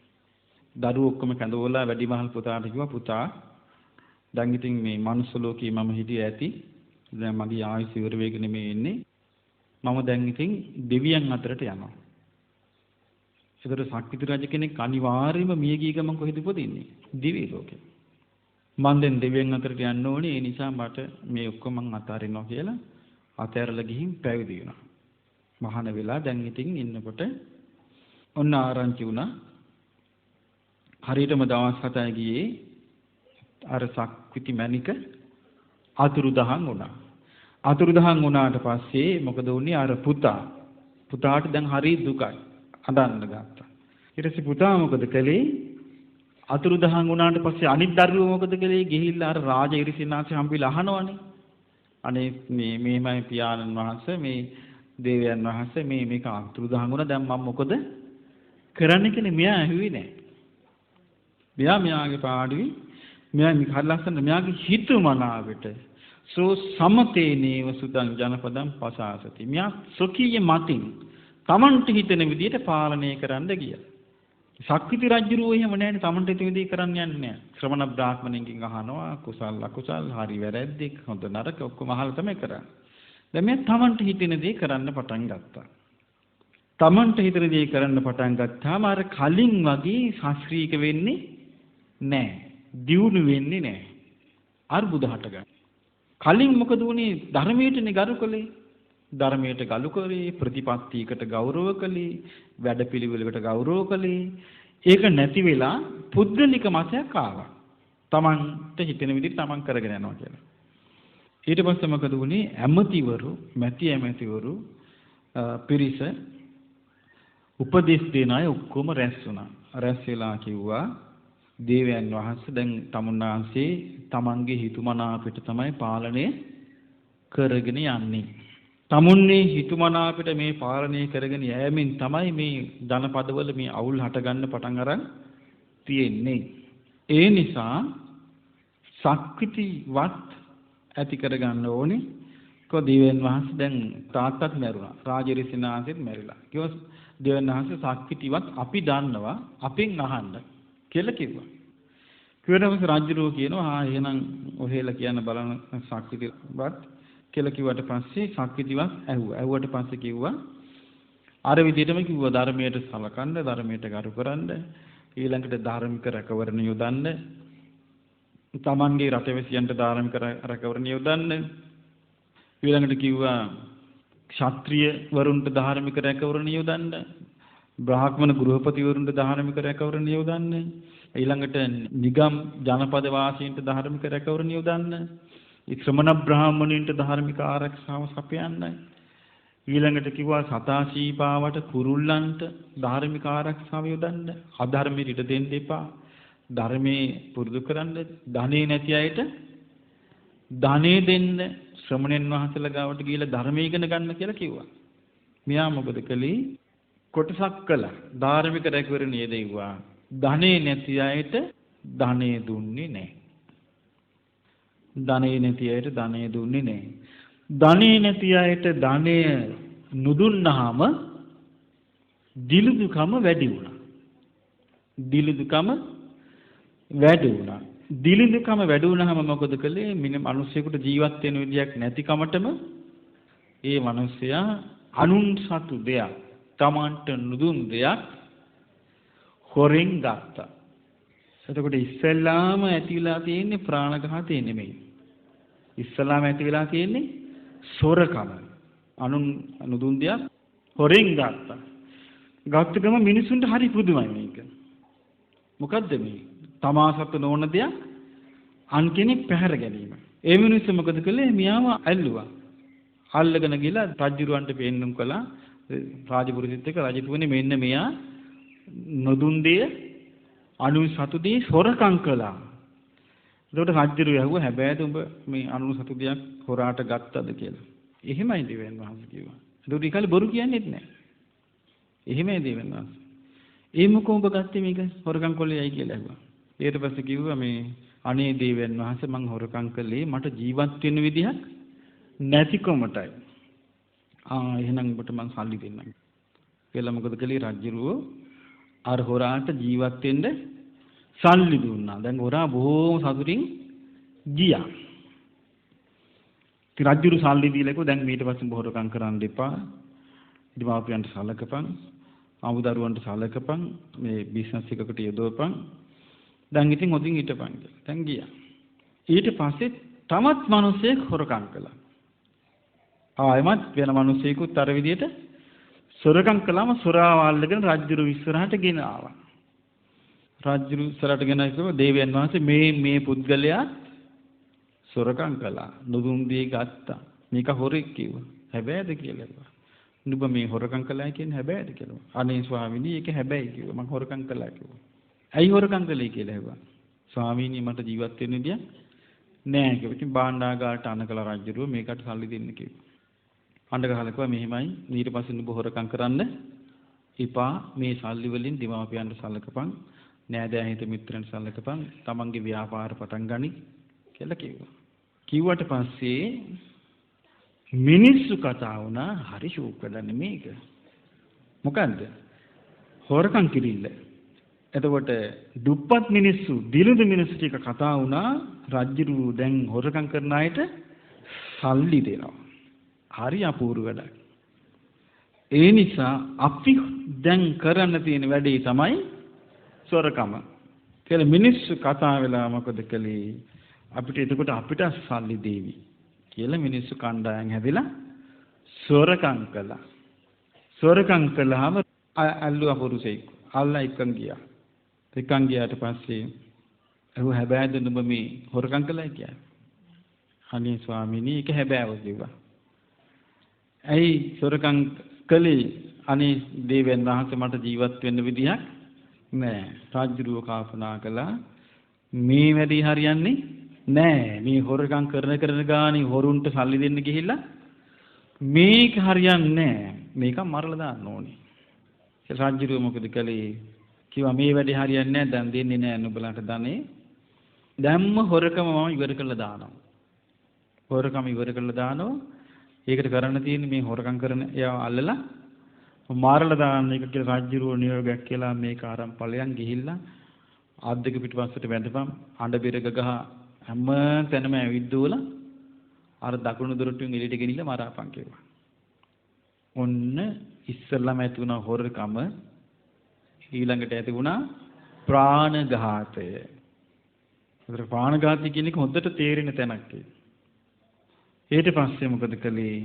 දරුවෝ ඔක්කොම කැඳවලා වැඩිමහල් පුතාට කිව්වා පුතා දැන් ඉතින් මේ මනුස්ස ලෝකේ මම හිටියේ ඇති. දැන් මගේ ආයුෂ ඉවර වෙගෙන මේ ඉන්නේ. මම දැන් ඉතින් දෙවියන් අතරට යනවා. ඒතර ශක්තිති රජ කෙනෙක් අනිවාර්යයෙන්ම මිය ගිය ගමන් කොහෙද උපදින්නේ? දිව්‍ය ලෝකේ. මම දැන් දෙවියන් අතරට යන්න ඕනේ. ඒ නිසා මට මේ ඔක්කොම මං අතාරිනවා කියලා අතෑරලා ගිහින් පැවිදි වුණා. මහාන වෙලා දැන් ඉතින් ඉන්නකොට ඔන්න ආරංචි වුණා. හරියටම දවස් 7යි ගියේ අර ශක්තිති මණික අතුරුදහන් වුණා. අතුරුදහන් වුණාට පස්සේ මොකද වුනේ? අර පුතාට දැන් හරි දුකයි. අඬන්න ගත්තා. ඊට පස්සේ පුතා මොකද කළේ? අතුරුදහන් වුණාට පස්සේ අනිත් දරුවෝ මොකද කළේ? ගිහිල්ලා අර රාජ ඉරිසිනාසේ හම්බෙලා අහනවනේ. අනේ මේ මෙහෙමයි පියාණන් වහන්සේ, මේ දේවයන් වහන්සේ මේක අතුරුදහන් වුණා. දැන් මම මොකද කරන්න කියලා මෙයා ඇහුවේ නැහැ. මෙයාගේ පාඩුවේ මෙයා හරි ලස්සන මෙයාගේ හිතුමනාවට සෝ සමතේනේව සුදං ජනපදං පසාසති. මෙයා සොකීය මතින් තමන්ට හිතෙන විදිහට පාලනය කරන්න ගියා. ශක්තිති රජුරෝ එහෙම නැහැනේ, තමන්ට හිතෙන විදිහ කරන්න යන්නේ නැහැ. ශ්‍රමණ බ්‍රාහ්මණයන්ගෙන් අහනවා කුසල් අකුසල් හරි වැරද්දක් හොඳ නරක ඔක්කොම අහලා තමයි කරන්නේ. දැන් මේ තමන්ට හිතෙන දේ කරන්න පටන් ගත්තා. තමන්ට හිතෙන දේ කරන්න පටන් ගත්තාම අර කලින් වගේ ශාස්ත්‍රීය වෙන්නේ නැහැ. දියුණු වෙන්නේ නැහැ. අර්බුද හටගන්න. කලින් මොකද වුනේ? ධර්මයටනේ ගරු කළේ. ධර්මයට ගරු කරේ, ප්‍රතිපත්තියකට ගෞරව කළේ, වැඩපිළිවෙලකට ගෞරව කළේ. ඒක නැති වෙලා පුද්ගලික මතයක් ආවා. තමන්ට හිතෙන විදිහට තමන් කරගෙන යනවා කියලා. ඊට පස්සේ මොකද වුනේ? ඇමතිවරු පිරිස උපදේශ දෙන අය ඔක්කොම රැස් වුණා. රැස් වෙලා කිව්වා දේවයන් වහන්සේ දැන් තමුන්නාන්සේ තමන්ගේ හිතුමනාපිට තමයි පාලනය කරගෙන යන්නේ. තමුන්නේ හිතුමනාපිට මේ පාලනය කරගෙන යෑමෙන් තමයි මේ ජනපදවල මේ අවුල් හටගන්න පටන් අරන් තියෙන්නේ. ඒ නිසා ශක්තිවත් ඇති කරගන්න ඕනේ. කො දේවයන් වහන්සේ දැන් තාත්තත් මැරුණා. රාජරිසිනාසෙත් මැරිලා. කිව්වා දේවයන් වහන්සේ ශක්තිවත් අපි දන්නවා අපෙන් අහන්න කියලා කිව්වා. ඊට රජුරෝ කියනවා එහෙනම් ඔහෙලා කියන බලන ශක්තිවත් කියලා කිව්වට පස්සේ ශක්තිවත් ඇහුවා. ඇහුවට පස්සේ කිව්වා අර විදිහටම කිව්වා ධර්මයට සලකන්න, ධර්මයට ගරු කරන්න, ඊළඟට ධාර්මික රැකවරණ යොදන්න, තමන්ගේ රටවැසියන්ට ධාර්මික රැකවරණ යොදන්න, ඊළඟට කිව්වා ක්ෂත්‍රිය වරුන්ට ධාර්මික රැකවරණ යොදන්න, බ්‍රාහ්මණ ගෘහපතිවරුන්ට ධාර්මික රැකවරණ යොදන්න, ඊළඟට නිගම් ජනපද වාසීන්ට ධාර්මික රැකවරණ යොදන්න, ශ්‍රමණ බ්‍රාහ්මණයින්ට ධාර්මික ආරක්ෂාව සපයන්න, ඊළඟට කිව්වා සතාශීපාවට කුරුල්ලන්ට ධාර්මික ආරක්ෂාව යොදන්න, අධර්මයට ඉඩ දෙන්න එපා, ධර්මයේ පුරුදු කරන්න, ධනෙ නැති අයට ධනෙ දෙන්න, ශ්‍රමණයන් වහන්සේලා ගාවට ගිහිල්ලා ධර්මය ඉගෙන ගන්න කියලා කිව්වා. මෙයා මොකද කළේ? කොටසක් කළා. ධාර්මික රැකවරණ යෙදුවා. ධනෙ නැති අයට ධනෙ දුන්නේ නැහැ. ධනෙ නැති අයට ධනෙ දුන්නේ නැහැ. ධනෙ නැති අයට ධනය නුදුන්නාම දිලිදුකම වැඩි වුණා. දිලිදුකම වැඩි වුණා. දිලිදුකම වැඩි වුණාම මොකද කළේ? මිනිස්සුෙකුට ජීවත් වෙන විදියක් නැතිකමටම ඒ මිනිසයා අනුන් සතු දෙයක්, තමන්ට නුදුන් දෙයක් හොරෙන් ගත්තා. එතකොට ඉස්සෙල්ලාම ඇතිලා තියෙන්නේ ප්‍රාණඝාතය නෙමෙයි. ඉස්සෙල්ලාම ඇති වෙලා තියෙන්නේ සොරකම. අනුන් නුදුන් දෙයක් හොරෙන් ගත්තා. ගත්ත ගම මිනිසුන්ට හරි පුදුමයි මේක. මොකද්ද මේ? තමා සතු නොවන දෙයක් අන් කෙනෙක් පැහැර ගැනීම. ඒ මිනිස්සු මොකද කළේ? මියාව ඇල්ලුවා. අල්ලගෙන ගිහලා රජුරවන්ට පෙන්නුම් කළා. රාජපුරුෂිත් එක්ක රජතුමනි මෙන්න මෙයා නොදුන් දෙය අනුන් සතු දෙය හොරකම් කළා. එතකොට රජුරු ඇහුවා හැබැයිද උඹ මේ අනුන් සතු දෙයක් හොරාට ගත්තද කියලා. එහෙමයි දෙවියන් වහන්සේ කිව්වා. එතකොට ඊකල බොරු කියන්නේත් නැහැ. එහෙමයි දෙවියන් වහන්සේ. ඒ මොකෝ උඹ ගත්තේ මේක හොරකම් කොල්ලේයි කියලා ඇහුවා. ඊට පස්සේ කිව්වා මේ අනේ දෙවියන් වහන්සේ මං හොරකම් කළේ මට ජීවත් වෙන්න විදිහක් නැතිකමටයි. එහෙනම් ඔබට මං සල්ලි දෙන්නම් කියලා මොකද කළේ? රජුරුව අර හොරාට ජීවත් වෙන්න සල්ලි දුන්නා. දැන් හොරා බොහෝම සතුටින් ගියා. ඉතින් රජුරු සල්ලි දීලා කිව්වා දැන් ඊට පස්සේ හොරකම් කරන්න එපා. දිමාපියන්ට සලකපන්, අමුදරුවන්ට සලකපන්, මේ බිස්නස් එකකට යොදවපන්. දැන් ඉතින් ඔදින් හිටපන් කියලා. දැන් ගියා. ඊට පස්සේ තවත් මිනිහෙක් හොරකම් කළා. ආයෙමත් වෙන මිනිහෙකුත් අර විදියට සොරකම් කළාම සොරාව අල්ලගෙන රජුරු ඉස්සරහට ගෙන ආවා. රජුරු ඉස්සරහට ගෙන ආවා දේවයන් වහන්සේ මේ පුද්ගලයා සොරකම් කළා. නුදුන් දී ගත්තා. මේක හොරෙක් කිව්වා. හැබැයිද කියලා කිව්වා. නුඹ මේ හොරකම් කළා කියන්නේ හැබැයිද කියලා. අනේ ස්වාමීනි ඒක හැබැයි කිව්වා. මම හොරකම් කළා කිව්වා. ඇයි හොරකම් කළේ කියලා ඇහුවා. ස්වාමීනි මට ජීවත් වෙන්න විදියක් නෑ කිව්වා. ඉතින් භාණ්ඩාගාරට අනකලා රජුරුව මේකට සල්ලි දෙන්න කිව්වා. අඬ ගහලා කිව්වා මෙහෙමයි ඊට පස්සේ නුඹ හොරකම් කරන්න එපා. මේ සල්ලි වලින් දිමාපියන්ට සලකපන්, නෑදෑ හිත මිත්‍රයන්ට සලකපන්, තමන්ගේ ව්‍යාපාර පටන් ගනි කියලා කිව්වා. කිව්වට පස්සේ මිනිස්සු කතා වුණා හරි ෂෝක් වෙලා මේක. මොකන්ද? හොරකම් කිරිල්ල. එතකොට දුප්පත් මිනිස්සු, දිනුදු මිනිස්සු ටික කතා වුණා රජුරු දැන් හොරකම් කරන අයට සල්ලි දෙනවා. හරි අපූර්ව වැඩක්. ඒ නිසා අපි දැන් කරන්න තියෙන වැඩේ තමයි සොරකම. කියලා මිනිස්සු කතා වෙලා මොකද කළේ? එතකොට අපිට සල්ලි දෙවි කියලා මිනිස්සු කණ්ඩායම් හැදලා සොරකම් කළා. සොරකම් කළාම අල්ලුවා පුරුෂයෙක්. අල්ලා එක්කන් ගියා. එක්කන් ගියාට පස්සේ අහුව හැබැයිද නුඹ මේ හොරකම් කළා කියලා. අනේ ස්වාමීනි ඒක හැබෑව කිව්වා. ඇයි සොරකම් කළේ? අනේ දේවයන් වහන්සේ මට ජීවත් වෙන්න විදිහක් නෑ. රාජ්‍යරුව කල්පනා කළා මේ වැඩේ හරියන්නේ නෑ. මේ හොරකම් කරන ගානේ හොරුන්ට සල්ලි දෙන්න ගිහිල්ලා මේක හරියන්නේ නෑ. මේක මරලා දාන්න ඕනේ. ඒ රාජ්‍යරුව මොකද කළේ? කිව්වා මේ වැඩේ හරියන්නේ නෑ. දැන් දෙන්නේ නෑ නුඹලට ධනෙ. දැම්ම හොරකම මම ඉවර කළා දානවා. හොරකම ඉවර කළා දානවා. ඒකට කරන්න තියෙන්නේ මේ හොරකම් කරන එයා අල්ලලා මාරලා දාන්න එක කියලා රාජ්‍යරුව නියෝගයක් කියලා මේක ආරම්භ ඵලයන් ගිහිල්ලා ආත් දෙක පිටිපස්සට වැඳපම් අඬ බෙර ගහ හැම තැනම ඇවිද්දෝලා අර දකුණු දොරටුවෙන් එළියට ගෙනිලා මරාපන් කිව්වා. ඔන්න ඉස්සල්ලාම ඇති වුණා හොරකම, ඊළඟට ඇති වුණා ප්‍රාණඝාතය. ඒතර ප්‍රාණඝාතය කියන එක හොඳට තේරෙන තැනක් ඒක. ඊට පස්සේ මොකද කළේ?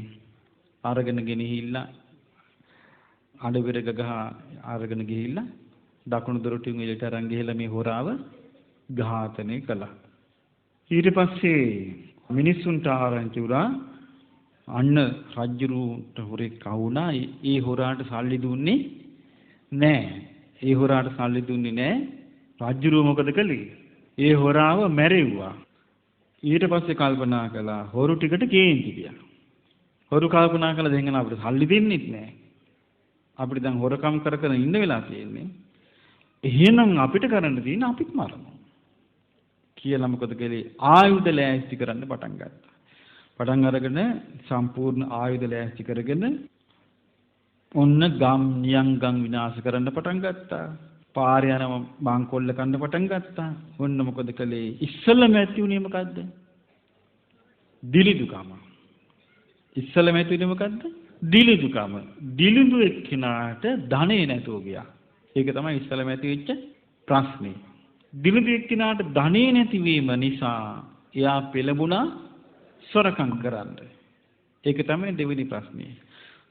අරගෙන ගෙනහිල්ලා අඬබෙර ගහ අරගෙන ගිහිල්ලා දකුණු දොරටුවෙන් එළියට අරන් ගිහලා මේ හොරාව ඝාතනය කළා. ඊට පස්සේ මිනිස්සුන්ට ආරංචි වුණා අන්න රජුරුන්ට හොරෙක් ආවුණා. ඒ හොරාට සල්ලි දුන්නේ නැහැ. ඒ හොරාට සල්ලි දුන්නේ නැහැ. රජුරුව මොකද කළේ? ඒ හොරාව මැරෙව්වා. ඊට පස්සේ කල්පනා කළා හොරු ටිකට කේන්ති ගියා. හොරු කල්පනා කළා දැන් අපිට සල්ලි දෙන්නෙත් නැහැ. අපිට දැන් හොරකම් කර කර ඉන්න වෙලා තියෙන්නේ. එහෙනම් අපිට කරන්න තියෙන අපිත් මරනවා. කියලා මොකද කළේ? ආයුධ ලෑස්ති කරන්න පටන් ගත්තා. පටන් අරගෙන සම්පූර්ණ ආයුධ ලෑස්ති කරගෙන ඔන්න ගම් නියංගම් විනාශ කරන්න පටන් ගත්තා. පාරේ යන බංකොල්ල කන්න පටන් ගත්තා. ඔන්න මොකද කළේ? ඉස්සෙල්ලම ඇති උනේ මොකද්ද? දිලිදුකම. ඉස්සෙල්ලම ඇති උනේ මොකද්ද? දිලිදුකම. දිලිදු එක්කිනාට ධනෙ නැතුව ගියා. ඒක තමයි ඉස්සෙල්ලම ඇති වෙච්ච ප්‍රශ්නේ. දිලිදු එක්කිනාට ධනෙ නැතිවීම නිසා එයා පෙළඹුණා සොරකම් කරන්න. ඒක තමයි දෙවෙනි ප්‍රශ්නේ.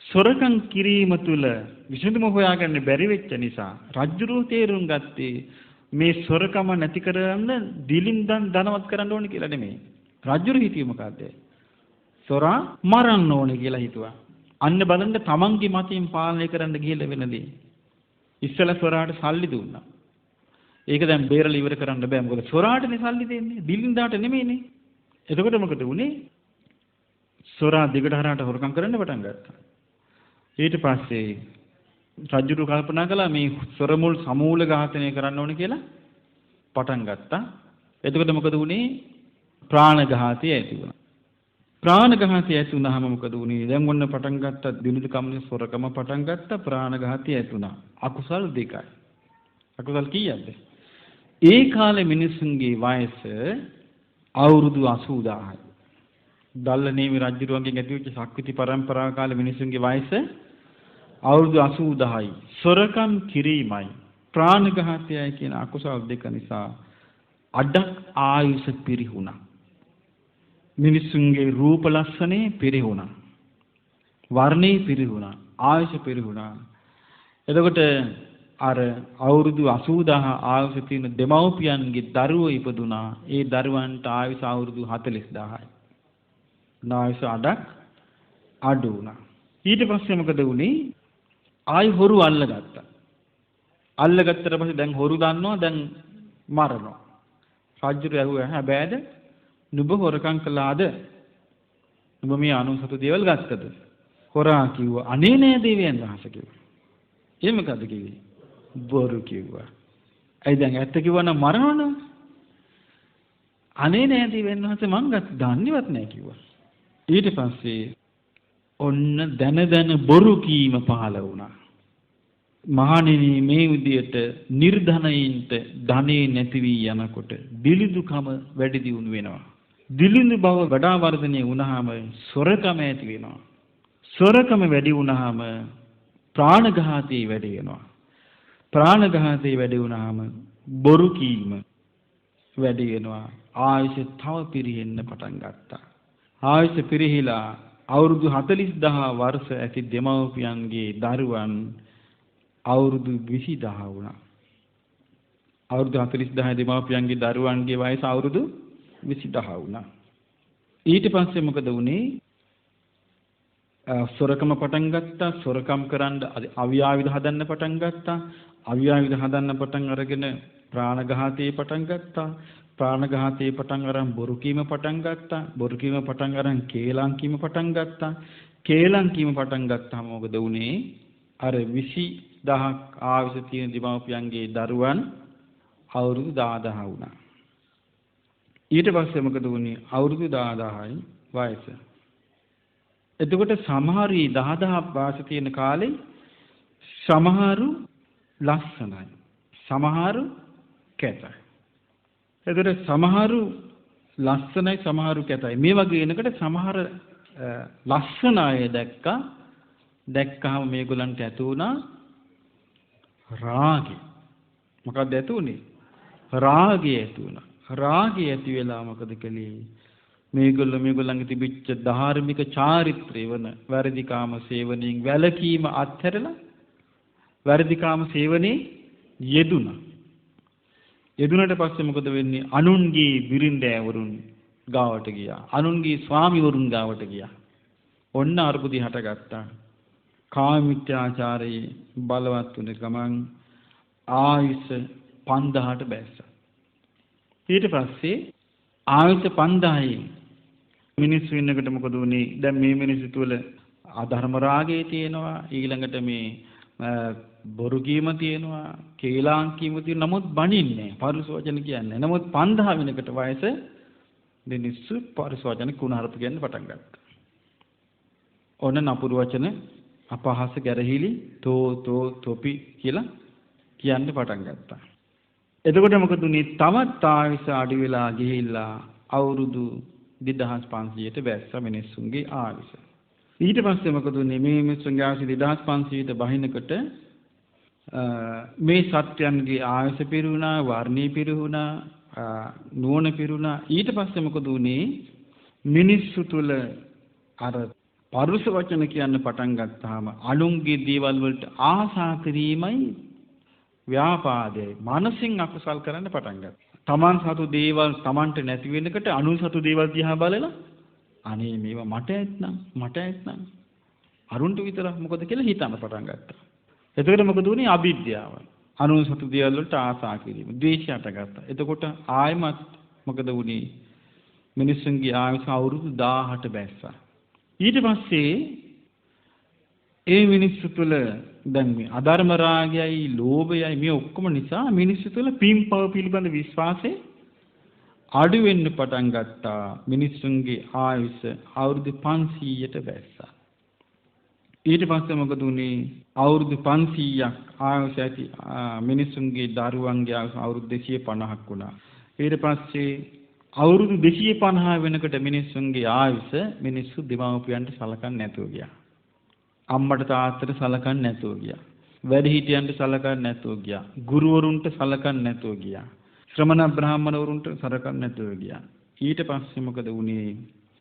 සොරකම් කිරීම තුළ විසඳුම හොයාගන්න බැරි වෙච්ච නිසා රජුරෝ තේරුම් ගත්තේ මේ සොරකම නැති කරන්න දිලින්දන් ධනවත් කරන්න ඕනේ කියලා නෙමෙයි. රජුරු හිතුවේ මොකද්ද? සොරා මරන්න ඕනේ කියලා හිතුවා. අන්න බලන්න තමන්ගේ මතයෙන් පාලනය කරන්න ගිහලා වෙනදී. ඉස්සලා සොරාට සල්ලි දුන්නා. ඒක දැන් බේරලා ඉවර කරන්න බෑ. මොකද සොරාටනේ සල්ලි දෙන්නේ. දිලින්දාට නෙමෙයිනේ. එතකොට මොකද වුනේ? සොරා දිගට හරහාට හොරකම් කරන්න පටන් ගත්තා. ඊට පස්සේ රජුරු කල්පනා කළා මේ සොරමුල් සමූල ඝාතනය කරන්න ඕනේ කියලා පටන් ගත්තා. එතකොට මොකද වුනේ? ප්‍රාණඝාතය ඇති වුණා. ප්‍රාණඝාතය ඇති වුණාම මොකද වුනේ? දැන් ඔන්න පටන් ගත්තා දිනුදු කම්නේ සොරකම පටන් ගත්තා. ප්‍රාණඝාතය ඇති වුණා. අකුසල් දෙකයි. අකුසල් කීයක්ද? ඒ කාලේ මිනිසුන්ගේ වයස අවුරුදු 80000යි. දල්ලනේමි රජුරුවන්ගෙන් ඇතිවෙච්ච ශක්විති පරම්පරාව කාලේ මිනිසුන්ගේ වයස අවුරුදු 80000යි. සොරකම් කිරීමයි ප්‍රාණඝාතයයි කියන අකුසල් දෙක නිසා අඩක් ආයුෂ පිරිහුණා. මිනිසුන්ගේ රූප ලක්ෂණේ පිරිහුණා. වර්ණේ පිරිහුණා. ආයුෂ පිරිහුණා. එතකොට අර අවුරුදු 80000 ආයුෂ තියෙන දෙමව්පියන්ගේ දරුවෝ ඉපදුනා. ඒ දරුවන්ට ආයුෂ අවුරුදු 40000යි. නායස අඩක් අඩු වුණා. ඊට පස්සේ මොකද වුනේ? ආයි හොරු අල්ලගත්තා. අල්ලගත්තට පස්සේ දැන් හොරු දන්නවා දැන් මරනවා. රජුට ඇහුවා හැබැයිද නුඹ හොරකම් කළාද? නුඹ මේ අනුසතු දේවල් ගත්තද? හොරා කිව්වා අනේ නෑ දේවයන් වහන්සේ කිව්වා. ඒ මොකද කිව්වේ? බොරු කිව්වා. ඇයි දැන් ඇත්ත කිව්වා නම් මරනවනේ? අනේ නෑ දේවයන් වහන්සේ මං දන්නේවත් නෑ කිව්වා. ඊට පස්සේ ඔන්න දැන බොරු කීම පහළ වුණා. මහණෙනි මේ විදියට නිර්ධනයින්ට ධනෙ නැති වී යනකොට දිලිදුකම වැඩි දියුණු වෙනවා. දිලිඳු බව වඩා වර්ධනය වුණාම සොරකම ඇති වෙනවා. සොරකම වැඩි වුණාම ප්‍රාණඝාතය වැඩි වෙනවා. ප්‍රාණඝාතය වැඩි වුණාම බොරු කීම වැඩි වෙනවා. ආයුෂ තව පිරෙන්න පටන් ගත්තා. ආයුෂ පිරිහිලා අවුරුදු 40000 වර්ෂ ඇති දෙමව්පියන්ගේ දරුවන් අවුරුදු 20000 වුණා. අවුරුදු 40000 දෙමව්පියන්ගේ දරුවන්ගේ වයස අවුරුදු 20000 වුණා. ඊට පස්සේ මොකද වුනේ? සොරකම පටන් ගත්තා. සොරකම් කරන්න අව්‍යායුධ හදන්න පටන් ගත්තා. අව්‍යායුධ හදන්න පටන් අරගෙන ප්‍රාණඝාතයේ පටන් ගත්තා. ප්‍රාණඝාතයේ පටන් අරන් බොරු කීම පටන් ගත්තා. බොරු කීම පටන් අරන් කේලම් කීම පටන් ගත්තා. කේලම් කීම පටන් ගත්තාම මොකද වුනේ? අර 20000ක් ආවිස තියෙන දෙමව්පියන්ගේ දරුවන් අවුරුදු 10000 වුණා. ඊට පස්සේ මොකද වුනේ? අවුරුදු 10000යි වයස. එතකොට සමහරු 10000 වාස තියෙන කාලේ සමහරු ලස්සනයි. සමහරු කැතයි. ඒතර සමහරු ලස්සනයි සමහරු කැතයි. මේ වගේ එනකොට සමහර ලස්සන අය දැක්කහම මේගොල්ලන්ට ඇති වුණා රාගය. මොකක්ද ඇති උනේ? රාගය ඇති වුණා. රාගය ඇති වෙලා මොකද කළේ? මේගොල්ලන්ගේ තිබිච්ච ධාර්මික චාරිත්‍රය වන වැරදිකාම සේවනයෙන් වැළකීම අත්හැරලා වැරදිකාම සේවනයේ යෙදුණා. යෙදුනට පස්සේ මොකද වෙන්නේ? අනුන්ගේ බිරින්දෑවරුන් ගාවට ගියා. අනුන්ගේ ස්වාමිවරුන් ගාවට ගියා. ඔන්න අරුබුදි හටගත්තා. කාමීත්‍යාචාරයේ බලවත් වුණ ගමන් ආයුෂ 5000ට බැස්සා. ඊට පස්සේ ආයුෂ 5000යි මිනිස්සු ඉන්නකොට මොකද වුනේ? දැන් මේ මිනිස්සු තුල අධර්ම රාගය තියෙනවා. ඊළඟට මේ බොරු කීම තියෙනවා. කේලාම් කීම තියෙනවා. නමුත් බණින්නේ පරුස වචන කියන්නේ. නමුත් 5000 වෙනකට වයස මිනිස්සු පරුස වචන කුණහරුප කියන්න පටන් ගත්තා. ඔන්න නපුරු වචන අපහාස ගැරහිලි තෝපි කියලා කියන්න පටන් ගත්තා. එතකොට මොකද උනේ? තවත් ආයුෂ අඩු වෙලා ගිහිල්ලා අවුරුදු 2500ට බැස්ස මිනිස්සුන්ගේ ආයුෂ. ඊට පස්සේ මොකද උනේ? මේ මිනිස්සුන්ගේ ආයුෂ 2500ට බහිනකොට මේ සත්‍යයන්ගේ ආයුෂ පිරුණා, වර්ණී පිරුණා, නුවණ පිරුණා. ඊට පස්සේ මොකද උනේ? මිනිස්සු තුල අර පරුස වචන කියන්න පටන් ගත්තාම අනුන්ගේ දේවල් වලට ආසා කිරීමයි ව්‍යාපාදයයි මනසින් අකුසල් කරන්න පටන් ගත්තා. තමන් සතු දේවල් තමන්ට නැති වෙනකොට අනුන් සතු දේවල් දිහා බලලා අනේ මේවා මට ඇත්නම් අරුන්ට විතර මොකද කියලා හිතන්න පටන් ගත්තා. එතකොට මොකද උනේ? අවිද්‍යාව. අනුන් සතු දේවල් වලට ආසා කිරීම, ද්වේෂය හටගත්තා. එතකොට ආයමත් මොකද උනේ? මිනිස්සුන්ගේ ආයුෂ අවුරුදු 1000ට බැස්සා. ඊට පස්සේ ඒ මිනිස්සු තුළ දැන් මේ අධර්ම රාගයයි ලෝභයයි මේ ඔක්කොම නිසා මිනිස්සු තුළ පින්පව පිළිබඳ විශ්වාසය අඩු වෙන්න පටන් ගත්තා. මිනිස්සුන්ගේ ආයුෂ අවුරුදු 500ට බැස්සා. ඊට පස්සේ මොකද උනේ? අවුරුදු 500ක් ආයුෂ ඇති මිනිස්සුන්ගේ දරුවන්ගේ ආයුෂ අවුරුදු 250ක් වුණා. ඊට පස්සේ අවුරුදු 250 වෙනකොට මිනිස්සුන්ගේ ආයුෂ මිනිස්සු දෙමව්පියන්ට සලකන්නේ නැතුව ගියා. අම්මට තාත්තට සලකන්නේ නැතුව ගියා. වැඩිහිටියන්ට සලකන්නේ නැතුව ගියා. ගුරුවරුන්ට සලකන්නේ නැතුව ගියා. ශ්‍රමණ බ්‍රාහ්මණවරුන්ට සලකන්නේ නැතුව ගියා. ඊට පස්සේ මොකද වුනේ?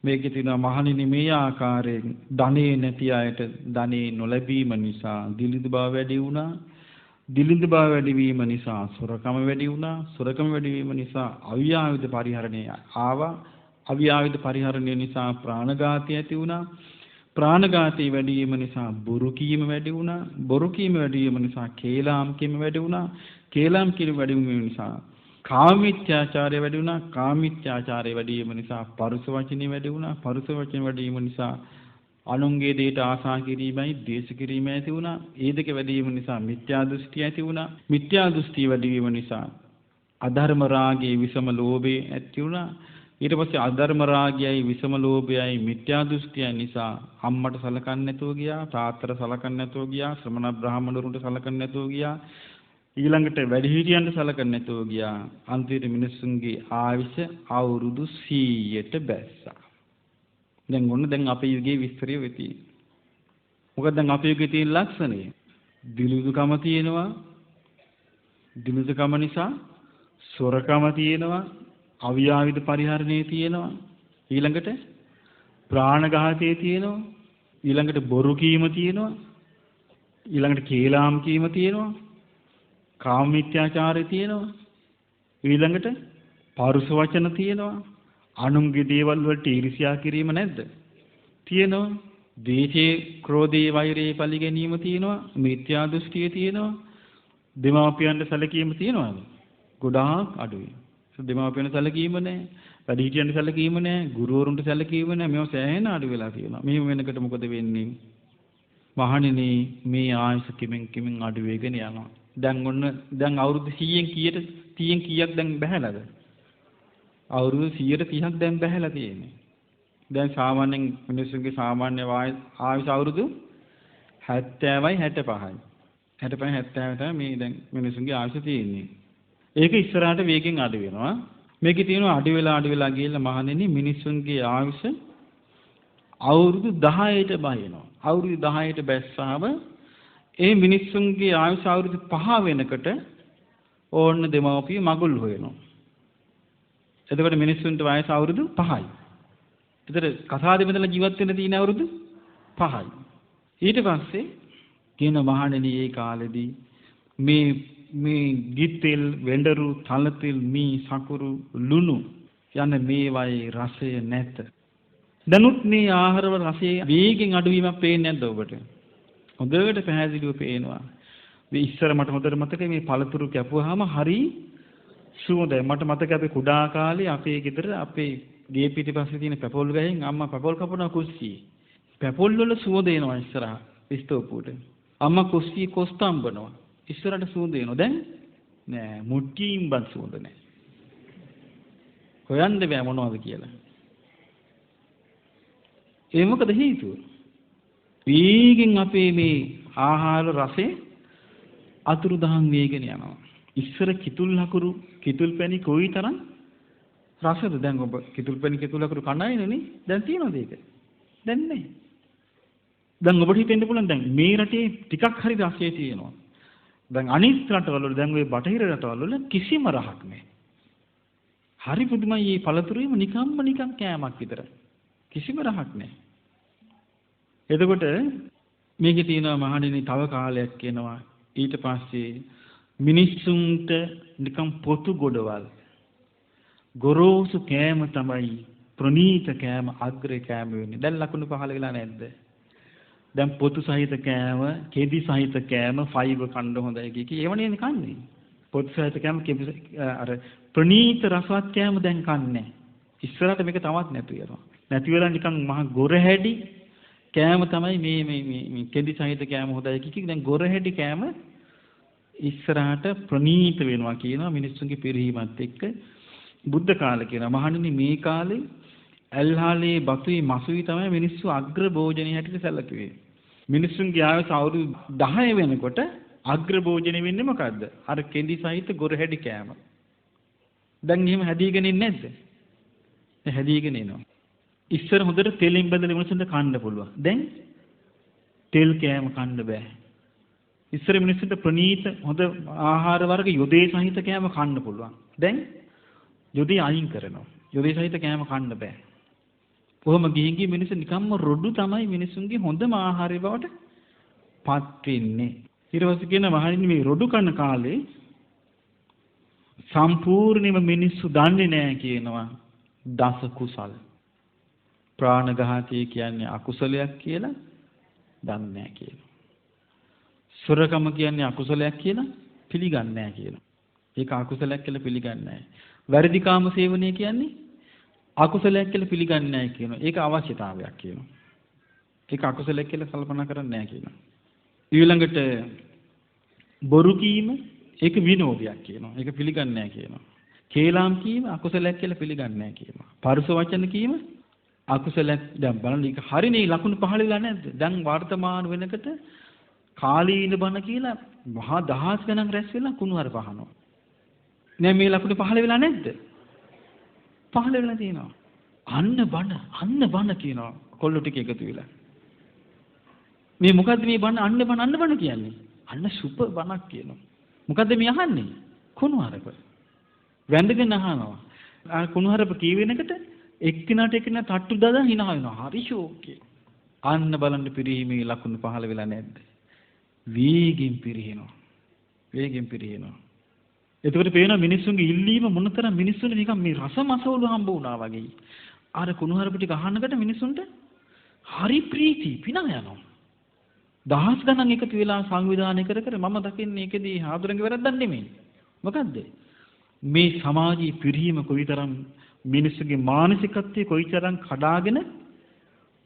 මේකේ තියෙනවා මහණෙනි මේ ආකාරයෙන් ධනෙ නැති අයට ධනෙ නොලැබීම නිසා දිලිඳු බව වැඩි වුණා. දිලිඳු බව වැඩි වීම නිසා සොරකම වැඩි වුණා. සොරකම වැඩි වීම නිසා අවියාවිද පරිහරණය ආවා. අවියාවිද පරිහරණය නිසා ප්‍රාණඝාතය ඇති වුණා. ප්‍රාණඝාතය වැඩි වීම නිසා බොරු කීම වැඩි වුණා. බොරු කීම වැඩි වීම නිසා කේලාම් කීම වැඩි වුණා. කේලාම් කීම වැඩි වීම නිසා කාමීත්‍යාචාරය වැඩි වුණා. කාමීත්‍යාචාරය වැඩි වීම නිසා පරුස වචනේ වැඩි වුණා. පරුස වචන වැඩි වීම නිසා අනුන්ගේ දෙයට ආසා කිරීමයි ද්වේෂ කිරීම ඇති වුණා. ඒ දෙක වැඩි වීම නිසා මිත්‍යා දෘෂ්ටි ඇති වුණා. මිත්‍යා දෘෂ්ටි වැඩි වීම නිසා අධර්ම රාගයේ විසම ලෝභය ඇති වුණා. ඊට පස්සේ අධර්ම රාගයයි විසම ලෝභයයි මිත්‍යා දෘෂ්ටිය නිසා අම්මට සලකන්නේ නැතුව ගියා. තාත්තට සලකන්නේ නැතුව ගියා. ශ්‍රමණ බ්‍රාහ්මණවරුන්ට සලකන්නේ නැතුව ගියා. ඊළඟට වැඩිහිටියන්ට සලකන්නේ නැතුව ගියා. අන්තිමට මිනිස්සුන්ගේ ආයුෂ අවුරුදු 100ට බැස්සා. දැන් අපේ යුගයේ විස්තරය වෙති. මොකද දැන් අපේ යුගයේ තියෙන ලක්ෂණය දිලිඳුකම තියෙනවා. දිලිඳුකම නිසා සොරකම තියෙනවා. අවියාවිද පරිහරණය තියෙනවා. ඊළඟට ප්‍රාණඝාතය තියෙනවා. ඊළඟට බොරු කීම තියෙනවා. ඊළඟට කේලාම් කීම තියෙනවා. කාමීත්‍යාචාරය තියෙනවා. ඊළඟට පරුස වචන තියෙනවා. අනුන්ගේ දේවල් වලට ඊර්ෂ්‍යා කිරීම නැද්ද? තියෙනවා. ද්වේෂේ, ක්‍රෝධේ, වෛරේ පරිගැනීම තියෙනවා. මිත්‍යා දෘෂ්ටිය තියෙනවා. දෙමාපියන්ට සැලකීම තියෙනවාද? ගොඩාක් අඩුයි. දෙමාපියන්ට සැලකීම නැහැ. වැඩිහිටියන්ට සැලකීම නැහැ. ගුරුවරුන්ට සැලකීම නැහැ. මේවා සෑහෙන අඩු වෙලා තියෙනවා. මෙහෙම වෙනකොට මොකද වෙන්නේ? මහණෙනි මේ ආයුෂ කිමින් අඩු වෙගෙන යනවා. දැන් අවුරුදු 100න් කීයක් දැන් බහැලාද? අවුරුදු 130ක් දැන් බහැලා තියෙන්නේ. දැන් සාමාන්‍යයෙන් මිනිස්සුන්ගේ සාමාන්‍ය ආයුෂ අවුරුදු 70යි 65යි. 65 70 තමයි මේ දැන් මිනිස්සුන්ගේ ආයුෂ තියෙන්නේ. ඒක ඉස්සරහට වේගෙන් අඩු වෙනවා. මේකේ තියෙනවා අඩු වෙලා ගිහලා මහණෙනි මිනිස්සුන්ගේ ආයුෂ අවුරුදු 10ට බහිනවා. අවුරුදු 10ට බැස්සාම ඒ මිනිස්සුන්ගේ ආයුෂ අවුරුදු 5 වෙනකොට ඕන්න දෙමව්පිය මගුල් හොයනවා. එතකොට මිනිස්සුන්ට වයස අවුරුදු 5යි. ඒතර කසාදෙ බඳලා ජීවත් වෙන්න තියෙන අවුරුදු 5යි. ඊට පස්සේ කියන මහණෙනි ඒ කාලෙදී මේ ගිතෙල්, වෙඬරු, තලතෙල්, මී, සකුරු, ලුණු යන මේවායේ රසය නැත. දැනුත් මේ ආහාරවල රසයේ වේගෙන් අඩුවීමක් පේන්නේ නැද්ද ඔබට? හොඳට පැහැදිලිව පේනවා. මේ ඉස්සර මට හොඳට මතකයි මේ පළතුරු කැපුවාම හරි සුවඳයි. මට මතකයි අපි කුඩා කාලේ අපේ ගෙදර අපේ ගේ පිටිපස්සේ තියෙන පැපොල් ගහෙන් අම්මා පැපොල් කපනවා කුස්සියේ. පැපොල් වල සුවඳ එනවා ඉස්සරහා ස්තෝපුවට. අම්මා කුස්සියේ කොස්තම්බනවා. ඉස්සරහට සුවඳ එනවා. දැන් නෑ මුට්ටියින්වත් සුවඳ නෑ. හොයන්න බෑ මොනවද කියලා. ඒ මොකද හේතුව? වේගෙන් අපේ මේ ආහාර රසේ අතුරුදහන් වේගෙන යනවා. ඉස්සර කිතුල් හකුරු කිතුල් පැණි කොයිතරම් රසද? දැන් ඔබ කිතුල් පැණි කිතුල් හකුරු කණයිනේ. දැන් තියනවද ඒක? දැන් නැහැ. දැන් ඔබට හිතෙන්න පුළුවන් දැන් මේ රටේ ටිකක් හරි රසය තියෙනවා. දැන් අනිත් රටවල දැන් ওই බටහිර රටවල කිසිම රහක් නැහැ. හරි පුදුමයි මේ පළතුරුෙම නිකන් කෑමක් විතරයි. කිසිම රහක් නැහැ. එතකොට මේකේ තියෙනවා මහණෙනි තව කාලයක් එනවා. ඊට පස්සේ මිනිස්සුන්ට නිකම් පොතු ගොඩවල් ගොරෝසු කෑම තමයි ප්‍රනීත කෑම අග්‍රේ කෑම වෙන්නේ. දැන් ලකුණු පහල වෙලා නැද්ද? දැන් පොතු සහිත කෑම, කෙදි සහිත කෑම, ෆයිබර් කන්න හොඳයි කිය. ඒවනේ කන්නේ. පොතු සහිත කෑම අර ප්‍රනීත රසවත් කෑම දැන් කන්නේ. ඉස්සරහට මේක තවත් නැතු වෙනවා. නැති වෙලා නිකන් මහ ගොරහැඩි කෑම තමයි මේ කෙදි සහිත කෑම හොඳයි කිය. දැන් ගොරහැඩි කෑම ඉස්සරහට ප්‍රනීත වෙනවා කියනවා මිනිස්සුන්ගේ පිරිහීමත් එක්ක. බුද්ධ කාලේ කියනවා මහණෙනි මේ කාලේ ඇල්හාලේ බතුයි මසුයි තමයි මිනිස්සු අග්‍ර භෝජනය හැටියට සැලකුවේ. මිනිස්සුන්ගේ ආයුෂ අවුරුදු 10 වෙනකොට අග්‍ර භෝජනය වෙන්නේ මොකද්ද? අර කෙඳි සහිත ගොරහැඩි කෑම. දැන් එහෙම හැදීගෙන ඉන්නේ නැද්ද? හැදීගෙන එනවා. ඉස්සර හොඳට තෙලින් බැදලා මිනිස්සුන්ට කන්න පුළුවන්. දැන් තෙල් කෑම කන්න බෑ. ඉස්සර මිනිස්සුන්ට ප්‍රනීත හොඳ ආහාර වර්ග යොදේ සහිත කෑම කන්න පුළුවන්. දැන් යොදේ අයින් කරනවා. යොදේ සහිත කෑම කන්න බෑ. කොහොම ගිහින් ගිහින් මිනිස්සු නිකම්ම රොඩු තමයි මිනිස්සුන්ගේ හොඳම ආහාරය බවට පත් වෙන්නේ. ඊට පස්සේ කියන මහණෙනි මේ රොඩු කන කාලේ සම්පූර්ණයෙන්ම මිනිස්සු දන්නේ නැහැ කියනවා දස කුසල්. ප්‍රාණඝාතය කියන්නේ අකුසලයක් කියලා දන්නේ නැහැ කියනවා. සොරකම කියන්නේ අකුසලයක් කියලා පිළිගන්නේ නැහැ කියනවා. ඒක අකුසලයක් කියලා පිළිගන්නේ නැහැ. වැරදි කාම සේවනය කියන්නේ අකුසලයක් කියලා පිළිගන්නේ නැහැ කියනවා. ඒක අවශ්‍යතාවයක් කියනවා. ඒක අකුසලයක් කියලා කල්පනා කරන්නේ නැහැ කියනවා. ඊළඟට බොරු කීම ඒක විනෝදයක් කියනවා. ඒක පිළිගන්නේ නැහැ කියනවා. කේලාම් කීම අකුසලයක් කියලා පිළිගන්නේ නැහැ කියනවා. පරුස වචන කීම අකුසලයක්. දැන් බලන්න ඒක හරිනේ ලකුණු පහළ වෙලා නැද්ද? දැන් වර්තමාන වෙනකොට කාලීන බණ කියලා මහා දහස් ගණන් රැස් වෙලා කුණුහරු පහනවා. නෑ මේ ලකුණු පහළ වෙලා නැද්ද? පහළ වෙලා තියෙනවා. අන්න බණ කියනවා කොල්ලෝ ටික එකතු වෙලා. මේ මොකද්ද මේ බණ අන්න බණ කියන්නේ? අන්න සුප බණක් කියනවා. මොකද්ද මේ අහන්නේ? කුණුහරුප. වැඳගෙන අහනවා. ආ කුණුහරුප කියවෙනකොට එක්කිනාට එක්කිනා තට්ටු දාලා hina වෙනවා. හරි ෂෝක්. අන්න බලන්න පිරිහීමේ ලකුණු පහළ වෙලා නැද්ද? වේගින් පිරිහෙනවා. එතකොට පේනවා මිනිස්සුන්ගේ ඉල්ලීම මොනතරම් මිනිස්සුන්ට නිකන් මේ රසමසවුළු හම්බ වුණා වගේ. අර කුණුහරුප ටික අහනකොට මිනිස්සුන්ට හරි ප්‍රීති පිනා යනවා. දහස් ගණන් එකතු වෙලා සංවිධානය කර මම දකින්නේ ඒකෙදී ආදුරංගේ වැරද්දක් නෙමෙයි. මොකද්ද? මේ සමාජීය පිරිහීම කොයිතරම් මිනිස්සුගේ මානසිකත්වයේ කොයිතරම් කඩාගෙන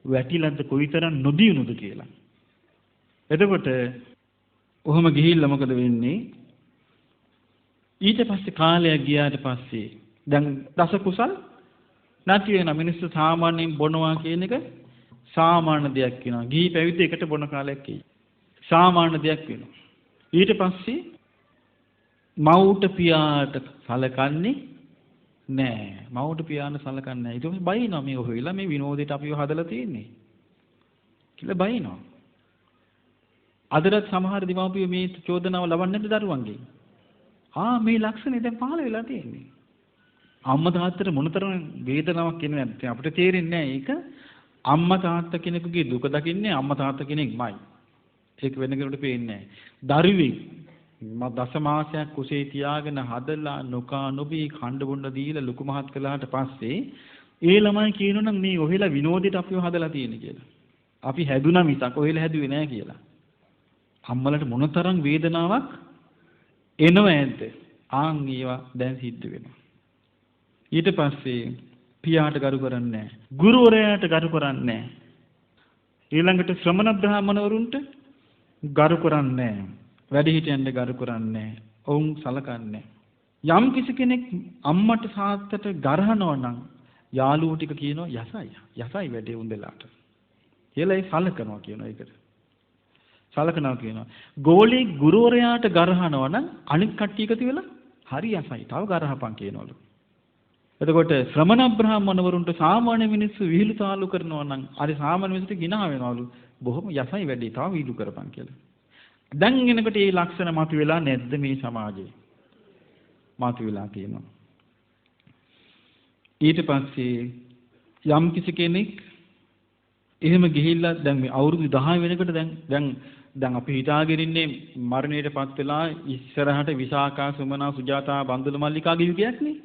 වැටිලාද කොයිතරම් නොදියුණුද කියලා. එතකොට ඔහොම ගිහිල්ලා මොකද වෙන්නේ? ඊට පස්සේ කාලයක් ගියාට පස්සේ දැන් දස කුසල් නැති වෙන මිනිස්සු සාමාන්‍යයෙන් බොනවා කියන එක සාමාන්‍ය දෙයක් වෙනවා. ගිහි පැවිදි එකට බොන කාලයක් එයි. සාමාන්‍ය දෙයක් වෙනවා. ඊට පස්සේ මව්ට පියාට සලකන්නේ නෑ. මව්ට පියාට සලකන්නේ නෑ. ඊට පස්සේ බයිනවා මේ ඔහෙලා මේ විනෝදයට අපිව හදලා තියෙන්නේ. කියලා බයිනවා. අදටත් සමහර දෙමාපියෝ මේ චෝදනාව ලබන්නේ නැද්ද දරුවන්ගෙන්? මේ ලක්ෂණේ දැන් පහළ වෙලා තියෙන්නේ. අම්මා තාත්තට මොනතරම් වේදනාවක් එන්නේ නැද්ද? අපිට තේරෙන්නේ නැහැ ඒක. අම්මා තාත්තා කෙනෙකුගේ දුක දකින්නේ අම්මා තාත්තා කෙනෙක්මයි. ඒක වෙන කෙනෙකුට පේන්නේ නැහැ. දරුවෙක් දස මාසයක් කුසේ තියාගෙන හදලා නොකා නොබී කණ්ඩ බොණ්ඩ දීලා ලොකු මහත් කළාට පස්සේ ඒ ළමයි කියනොනම් මේ ඔහෙලා විනෝදයට අපිව හදලා තියෙන කියලා. අපි හැදුනා මිසක් ඔහෙලා හැදුවේ නැහැ කියලා. අම්මලට මොනතරම් වේදනාවක් එනව ඇද්ද? ඒවා දැන් සිද්ධ වෙනවා. ඊට පස්සේ පියාට ගරු කරන්නේ නැහැ. ගුරුවරයාට ගරු කරන්නේ නැහැ. ඊළඟට ශ්‍රමණ බ්‍රාහමණවරුන්ට ගරු කරන්නේ නැහැ. වැඩිහිටියන්ට ගරු කරන්නේ නැහැ. ඔවුන් සලකන්නේ නැහැ. යම් කිසි කෙනෙක් අම්මට තාත්තට ගරහනවා නම් යාළුවෝ ටික කියනවා යසයි. යසයි වැඩේ උන්දලාට. කියලා ඒ සලකනවා කියනවා ඒකට. සලකනවා කියනවා. ගෝලී ගුරුවරයාට ගරහනවා නම් අනිත් කට්ටිය එකතු වෙලා හරි යසයි. තව ගරහපන් කියනවලු. එතකොට ශ්‍රමණ බ්‍රාහමණවරුන්ට සාමාන්‍ය මිනිස්සු විහිළු තාලු කරනවා නම් අර සාමාන්‍ය මිනිස්සුන්ට ගිනා වෙනවලු. බොහොම යසයි වැඩි තව විහිළු කරපන් කියලා. දැන් එනකොට මේ ලක්ෂණ මතුවෙලා නැද්ද මේ සමාජයේ? මතුවෙලා තියෙනවා. ඊට පස්සේ යම් කිසි කෙනෙක් එහෙම ගිහිල්ලා දැන් මේ අවුරුදු 10 වෙනකොට දැන් අපි හිතාගෙන ඉන්නේ මරණයටපත් වෙලා ඉස්සරහට විසාකා සුමනා සුජාතා බන්දුල මල්ලිකාගේ යුගයක් නේ.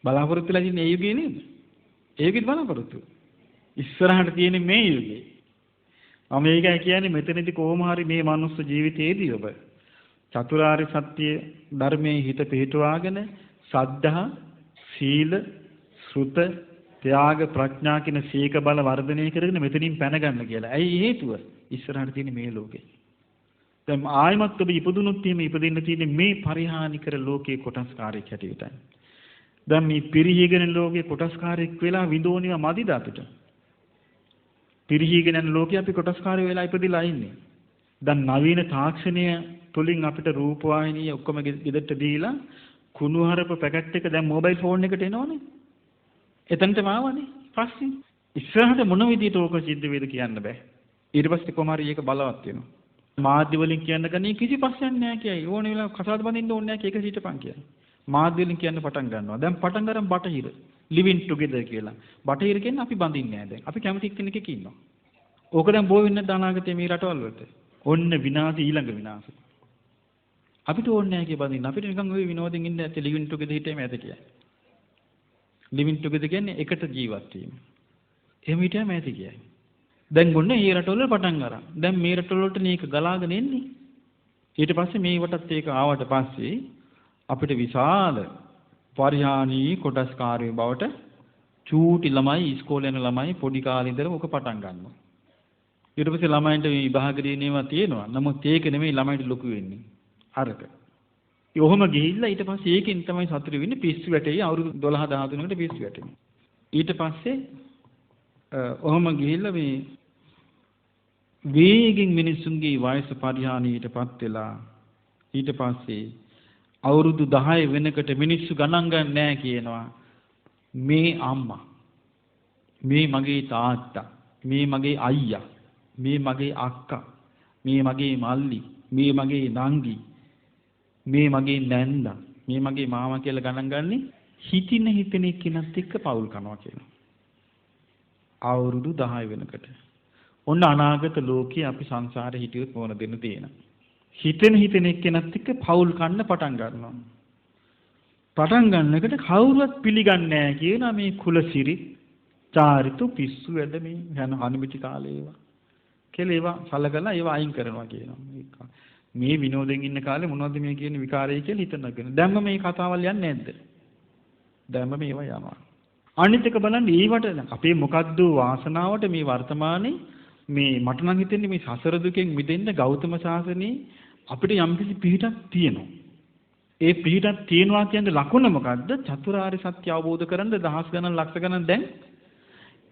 බලාපොරොත්තු වෙලා ඉන්නේ ඒ යුගයේ නේද? ඒ යුගෙත් බලාපොරොත්තු. ඉස්සරහට තියෙන්නේ මේ යුගයේ. මම ඒකයි කියන්නේ මෙතනදී කොහොම හරි මේ මනුස්ස ජීවිතයේදී ඔබ චතුරාර්ය සත්‍ය ධර්මයේ හිත පිහිටුවාගෙන සද්ධා, සීල, ශ්‍රුත, ත්‍යාග, ප්‍රඥා කියන සීක බල වර්ධනය කරගෙන මෙතනින් පැන ගන්න කියලා. ඇයි හේතුව? ඉස්සරහට තියෙන්නේ මේ ලෝකේ. දැන් ආයමත් ඔබ ඉපදුනොත් ඉපදින්න තියෙන්නේ මේ පරිහානි කර ලෝකේ කොටස්කාරයෙක් හැටියටයි. දැන් මේ පිරිහීගෙන ලෝකේ කොටස්කාරයෙක් වෙලා විඳෝනිව මදිද අපිට? පිරිහීගෙන යන ලෝකේ අපි කොටස්කාරය වෙලා ඉපදිලා ඉන්නේ. දැන් නවීන තාක්ෂණය තුලින් අපිට රූපවාහිනිය ඔක්කොම ගෙදරට දීලා කුණුහරුප පැකට් එක දැන් මොබයිල් ෆෝන් එකට එනවනේ. එතනටම ආවනේ පස්සේ. ඉස්සරහට මොන විදිහට ඕක සිද්ධ වෙයිද කියන්න බෑ. ඊට පස්සේ කොමාරි ඒක බලවත් වෙනවා. මාධ්‍ය වලින් කියන්න ගන්නේ කිසි ප්‍රශ්නයක් නෑ කියයි. ඕනේ වෙලාව කසාද බඳින්න ඕනේ නෑ ඒක හිටපන් කියයි. මාධ්‍ය වලින් කියන්න පටන් ගන්නවා. දැන් පටන් ගන්න බටහිර living together කියලා. බටහිර කියන්නේ අපි බඳින්නේ නෑ දැන්. අපි කැමති කෙනෙක් ඉන්නවා. ඕක දැන් බෝ වෙන්නේ දානාගතේ මේ රටවල් වලට. ඔන්න විනාශ ඊළඟ විනාශ. අපිට ඕනේ නෑ කිය බඳින්න. අපිට නිකන් ওই විනෝදෙන් ඉන්න ඇත්තේ living together හිටියම ඇත කියයි. living together කියන්නේ එකට ජීවත් වීම. එහෙම හිටියම ඇති කියයි. දැන් ගොන්න මේ රටවල පටන් අරන්. දැන් මේ රටවල වලට මේක ගලාගෙන එන්නේ. ඊට පස්සේ මේවටත් ඒක ආවට පස්සේ අපිට විශාල පරිහානී කොටස්කාරයෝ බවට චූටි ළමයි ඉස්කෝලේ යන ළමයි පොඩි කාලේ ඉඳලා ඔක පටන් ගන්නවා. ඊට පස්සේ ළමයින්ට මේ විභාග දිනේවා තියෙනවා. නමුත් ඒක නෙමෙයි ළමයින්ට ලොකු වෙන්නේ. අරක. ඔහොම ගිහිල්ලා ඊට පස්සේ ඒකෙන් තමයි සතුටු වෙන්නේ පිස්සු වැටෙයි අවුරුදු 12 13 කට පිස්සු වැටෙනවා. ඊට පස්සේ ඔහොම ගිහිල්ලා මේ වේගෙන් මිනිස්සුන්ගේ වයස පරිහානියටපත් වෙලා ඊට පස්සේ අවුරුදු 10 වෙනකොට මිනිස්සු ගණන් ගන්න නැහැ කියනවා. මේ අම්මා, මේ මගේ තාත්තා, මේ මගේ අයියා, මේ මගේ අක්කා, මේ මගේ මල්ලි, මේ මගේ නංගි, මේ මගේ නැන්දා, මේ මගේ මාමා කියලා ගණන් ගන්නේ හිතින එක්කෙනත් එක්ක පවුල් කරනවා කියලා. අවුරුදු 10 වෙනකොට. ඔන්න අනාගත ලෝකේ අපි සංසාරේ හිටියොත් මොන දෙන්න තියෙනවා. හිතෙන එක්කෙනත් එක්ක පවුල් කන්න පටන් ගන්නවා. පටන් ගන්නකොට කවුරුවත් පිළිගන්නේ නැහැ කියන මේ කුලසිරි චාරිතු පිස්සු වැඩ මේ යන අනුමිති කාලේ ඒවා. කියලා ඒවා සලකලා ඒවා අයින් කරනවා කියනවා. මේ විනෝදෙන් ඉන්න කාලේ මොනවද මේ කියන්නේ විකාරය කියලා හිතනගෙන. දැන්ම මේ කතාවල් යන්නේ නැද්ද? දැන්ම මේවා යනවා. අනිත් එක බලන්න ඊවට අපේ මොකද්ද වාසනාවට මේ වර්තමානයේ මේ මට නම් හිතෙන්නේ මේ සසර දුකෙන් මිදෙන්න ගෞතම සාසනේ අපිට යම්කිසි පිහිටක් තියෙනවා. ඒ පිහිටක් තියෙනවා කියන්නේ ලකුණ මොකද්ද? චතුරාර්ය සත්‍ය අවබෝධ කරගන්න දහස් ගණන් ලක්ෂ ගණන් දැන්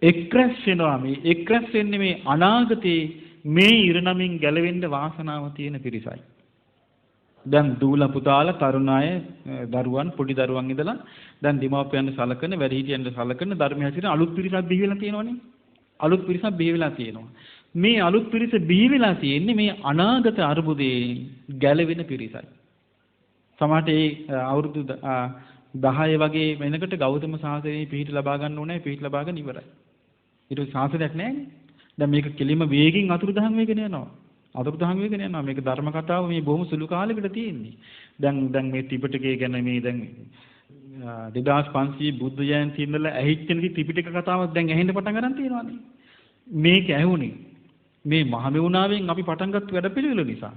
එක්රැස් වෙනවා. මේ එක්රැස් වෙන්නේ මේ අනාගතේ මේ ඉරණමින් ගැලවෙන්න වාසනාව තියෙන පිරිසයි. දැන් දූලා පුතාලා තරුණ අය දරුවන් පොඩි දරුවන් ඉඳලා දැන් දීමාපියන් සලකන වැඩිහිටියන් සලකන ධර්ම හැසිරෙන අලුත් පිරිසක් බිහි වෙලා තියෙනවනේ. අලුත් පිරිසක් බිහි වෙලා තියෙනවා. මේ අලුත් පිරිස බිහි වෙලා තියෙන්නේ මේ අනාගත අරුබුදේ ගැලවෙන පිරිසයි. සමහරට ඒ අවුරුදු 10 වගේ වෙනකොට ගෞතම සාසනයේ පිහිට ලබා ගන්න ඕනේ. පිහිට ලබා ගන්න ඉවරයි. ඊට සාසනයක් නැහැනේ. දැන් මේක කෙලිම වේගින් අතුරුදහන් වෙගෙන යනවා. අතුරුදහන් වෙගෙන යනවා. මේක ධර්ම කතාව මේ බොහොම සුළු කාලයකට තියෙන්නේ. දැන් මේ ත්‍රිපිටකය ගැන මේ දැන් 2500 බුද්ධ ජයන්ති ඉඳලා ඇහිච්ච ත්‍රිපිටක කතාවක් දැන් ඇහෙන්න පටන් ගන්න තියෙනවානේ. මේක ඇහුනේ මේ මහමෙවුනාවෙන් අපි පටන් ගත්ත වැඩපිළිවෙල නිසා.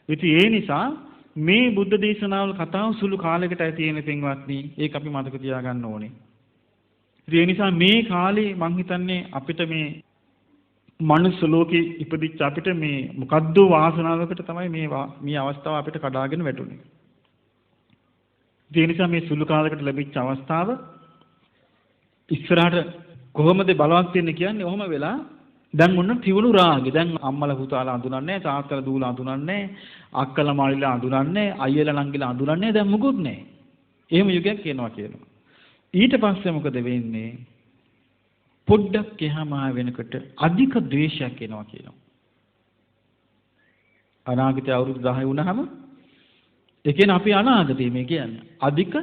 ඉතින් ඒ නිසා මේ බුද්ධ දේශනාවල කතාව සුළු කාලයකට තියෙන පින්වත්නි ඒක අපි මතක තියාගන්න ඕනේ. ඒ නිසා මේ කාලේ මං හිතන්නේ අපිට මේ මනුස්ස ලෝකේ ඉපදිච්ච අපිට මේ මොකද්ද වාසනාවකට තමයි මේ අවස්ථාව අපිට කඩාගෙන වැටුනේ. ඒ නිසා මේ සුළු කාලයකට ලැබිච්ච අවස්ථාව ඉස්සරහට කොහොමද බලවත් වෙන්නේ කියන්නේ ඔහොම වෙලා දැන් මොන තිවුණු රාගේ දැන් අම්මලා පුතාලා අඳුරන්නේ නැහැ තාත්තලා දූලා අඳුරන්නේ නැහැ අක්කලා මාළිලා අඳුරන්නේ නැහැ අයියලා නංගිලා අඳුරන්නේ නැහැ දැන් මොකුත් නැහැ. එහෙම යුගයක් කියනවා කියනවා. ඊට පස්සේ මොකද වෙන්නේ? පොඩ්ඩක් එහාම වෙනකොට අධික ද්වේෂයක් එනවා කියනවා. අනාගතයේ අවුරුදු 10 වුණාම ඒ කියන්නේ අපි අනාගතේ මේ කියන්නේ අධික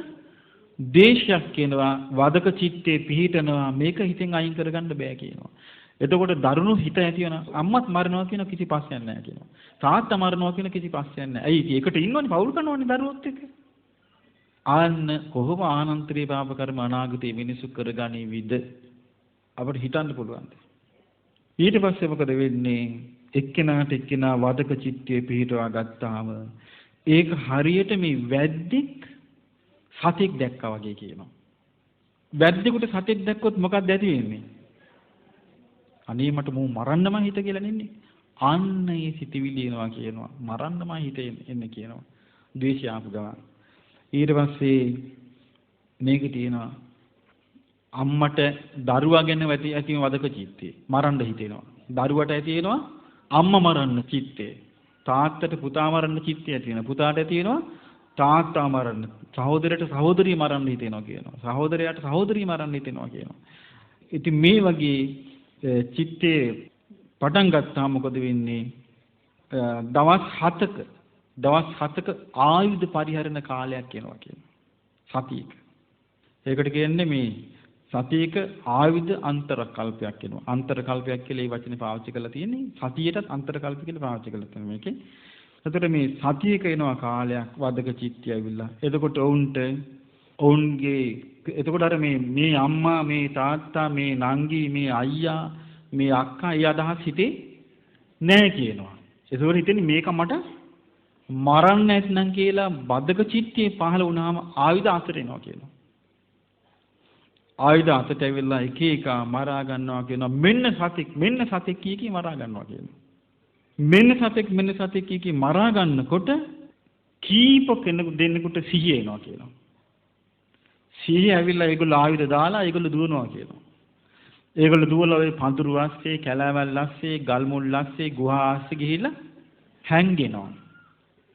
ද්වේෂයක් කියනවා වදක චිත්තේ පිහිටනවා මේක හිතෙන් අයින් කරගන්න බෑ කියනවා. එතකොට දරුණු හිත ඇති වෙන අම්මත් මරනවා කියන කිසි ප්‍රශ්නයක් නැහැ කියනවා. තාත්තා මරනවා කියන කිසි ප්‍රශ්නයක් නැහැ. ඇයි ඒකට ඉන්නවනේ පවුල් කරනවනේ දරුවොත් එක්ක. ආන්න කොහොම ආනන්තරී පාප කර්ම අනාගතේ මිනිසු කරගනිවිද අපිට හිතන්න පුළුවන්. ඊට පස්සේ මොකද වෙන්නේ? එක්කෙනාට එක්කෙනා වදක චිත්තයේ පිහිටවා ගත්තාම ඒක හරියට මේ වැද්දෙක් සතෙක් දැක්කා වගේ කියනවා. වැද්දෙකුට සතෙක් දැක්කොත් මොකක්ද ඇති වෙන්නේ? අනේ මට මෝ මරන්නම හිත කියලා නෙන්නේ. අන්න ඒ සිටිවිලි එනවා කියනවා. මරන්නම හිත එන්නේ කියනවා. ද්වේෂය ආපු ගමන්. ඊට පස්සේ මේක තියෙනවා අම්මට දරුවා ගැන ඇති වදක චිත්තේ මරන්න හිතෙනවා. දරුවට ඇති වෙනවා අම්මා මරන්න චිත්තේ. තාත්තට පුතා මරන්න චිත්තය ඇති වෙනවා. පුතාට ඇති වෙනවා තාත්තා මරන්න. සහෝදරයට සහෝදරිය මරන්න හිතෙනවා කියනවා. සහෝදරයාට සහෝදරිය මරන්න හිතෙනවා කියනවා. ඉතින් මේ වගේ චිත්තේ පටන් ගත්තාම මොකද වෙන්නේ? දවස් 7ක ආයුධ පරිහරණ කාලයක් යනවා කියනවා. සතියක. ඒකට කියන්නේ මේ සතියක ආයුධ අන්තරකල්පයක් වෙනවා. අන්තරකල්පයක් කියලා මේ වචනේ පාවිච්චි කරලා තියෙන්නේ. සතියටත් අන්තරකල්ප කියලා පාවිච්චි කරලා තියෙනවා මේකේ. එතකොට මේ සතියක එනවා කාලයක් වදක චිත්තය ඇවිල්ලා. එතකොට ඔවුන්ගේ එතකොට අර මේ අම්මා මේ තාත්තා මේ නංගි මේ අයියා මේ අක්කා ඒ අදහස් හිතේ නැහැ කියනවා. ඒකෝර හිතන්නේ මේක මට මරන්න නැත්නම් කියලා බදක චිත්තේ පහළ වුණාම ආයුධ අතට එනවා කියනවා. ආයුධ අතට ඇවිල්ලා එක එක මරා ගන්නවා කියනවා. මෙන්න සතෙක් කී මරා ගන්නවා කියනවා. මෙන්න සතෙක් කී මරා ගන්නකොට කීප කෙනෙකු දෙන්නෙකුට සිහිය එනවා කියනවා. සිහිය ඇවිල්ලා ඒගොල්ලෝ ආයුධ දාලා ඒගොල්ලෝ දුවනවා කියනවා. ඒගොල්ලෝ දුවලා ওই පඳුරු ආස්සේ, කැලෑවල් ආස්සේ, ගල් මුල් ආස්සේ, ගුහා ආස්සේ ගිහිල්ලා හැංගෙනවා.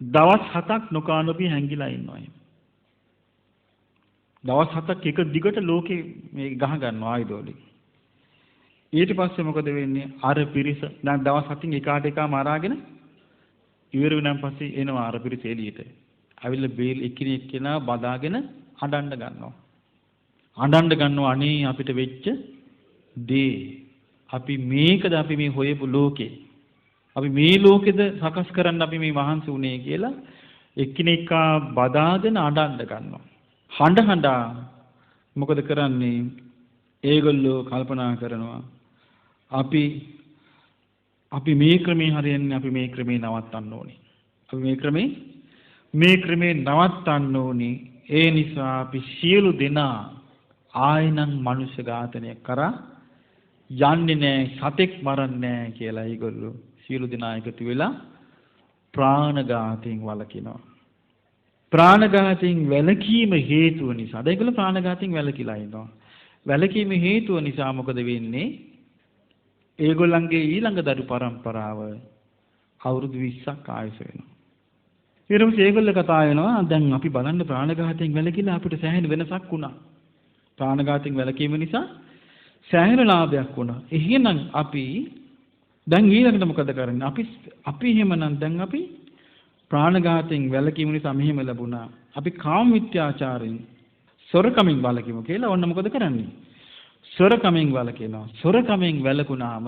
දවස් 7ක් නොකානොපි හැංගිලා ඉන්නවා. දවස් 7ක් එක දිගට ලෝකේ මේ ගහ ගන්නවා ආයුධවලින්. ඊට පස්සේ මොකද වෙන්නේ? අර පිරිස දැන් දවස් 7න් එකාට එක මරාගෙන ඉවර වුණාන් පස්සේ එනවා අර පිරිස එළියට. අවිල්ල බේල් එකිනෙක කෙනා බදාගෙන අඬන්න ගන්නවා. අනේ අපිට වෙච්ච දේ. අපි මේකද අපි මේ හොයපු ලෝකේ. අපි මේ ලෝකෙද සකස් කරන්න අපි මේ මහන්සි උනේ කියලා එකිනෙකා බදාගෙන අඬන්න ගන්නවා. හඬා මොකද කරන්නේ? ඒගොල්ලෝ කල්පනා කරනවා අපි මේ ක්‍රමේ හරියන්නේ අපි මේ ක්‍රමේ නවත්තන්න ඕනේ. අපි මේ ක්‍රමේ නවත්තන්න ඕනේ. ඒ නිසා අපි සියලු දෙනා ආයෙනම් මනුෂ්‍ය ඝාතනය කරා යන්නේ නැහැ, සතෙක් මරන්නේ නැහැ කියලා ඒගොල්ලෝ සියලු දෙනා එකතු වෙලා ප්‍රාණඝාතයෙන් වළකිනවා. ප්‍රාණඝාතයෙන් වැළකීම හේතුව නිසා ඒගොල්ලෝ ප්‍රාණඝාතයෙන් වැළකීලා ඉන්නවා. වැළකීම හේතුව නිසා මොකද වෙන්නේ? ඒගොල්ලන්ගේ ඊළඟ දරු පරම්පරාව අවුරුදු 20ක් ආයුෂ වෙනවා. ඊට පස්සේ ඒගොල්ලෝ කතා වෙනවා දැන් අපි බලන්න ප්‍රාණඝාතයෙන් වැළකීලා අපිට සෑහෙන වෙනසක් වුණා. ප්‍රාණඝාතයෙන් වැළකීම නිසා සෑහෙන ලාභයක් වුණා. එහෙනම් අපි දැන් ඊළඟට මොකද කරන්නේ? අපි එහෙමනම් දැන් අපි ප්‍රාණඝාතයෙන් වැළකීම නිසා මෙහෙම ලැබුණා. අපි කාම මිත්‍යාචාරයෙන් සොරකමින් වළකිමු කියලා ඔන්න මොකද කරන්නේ? සොරකමින් වළකිනවා. සොරකමින් වැළකුණාම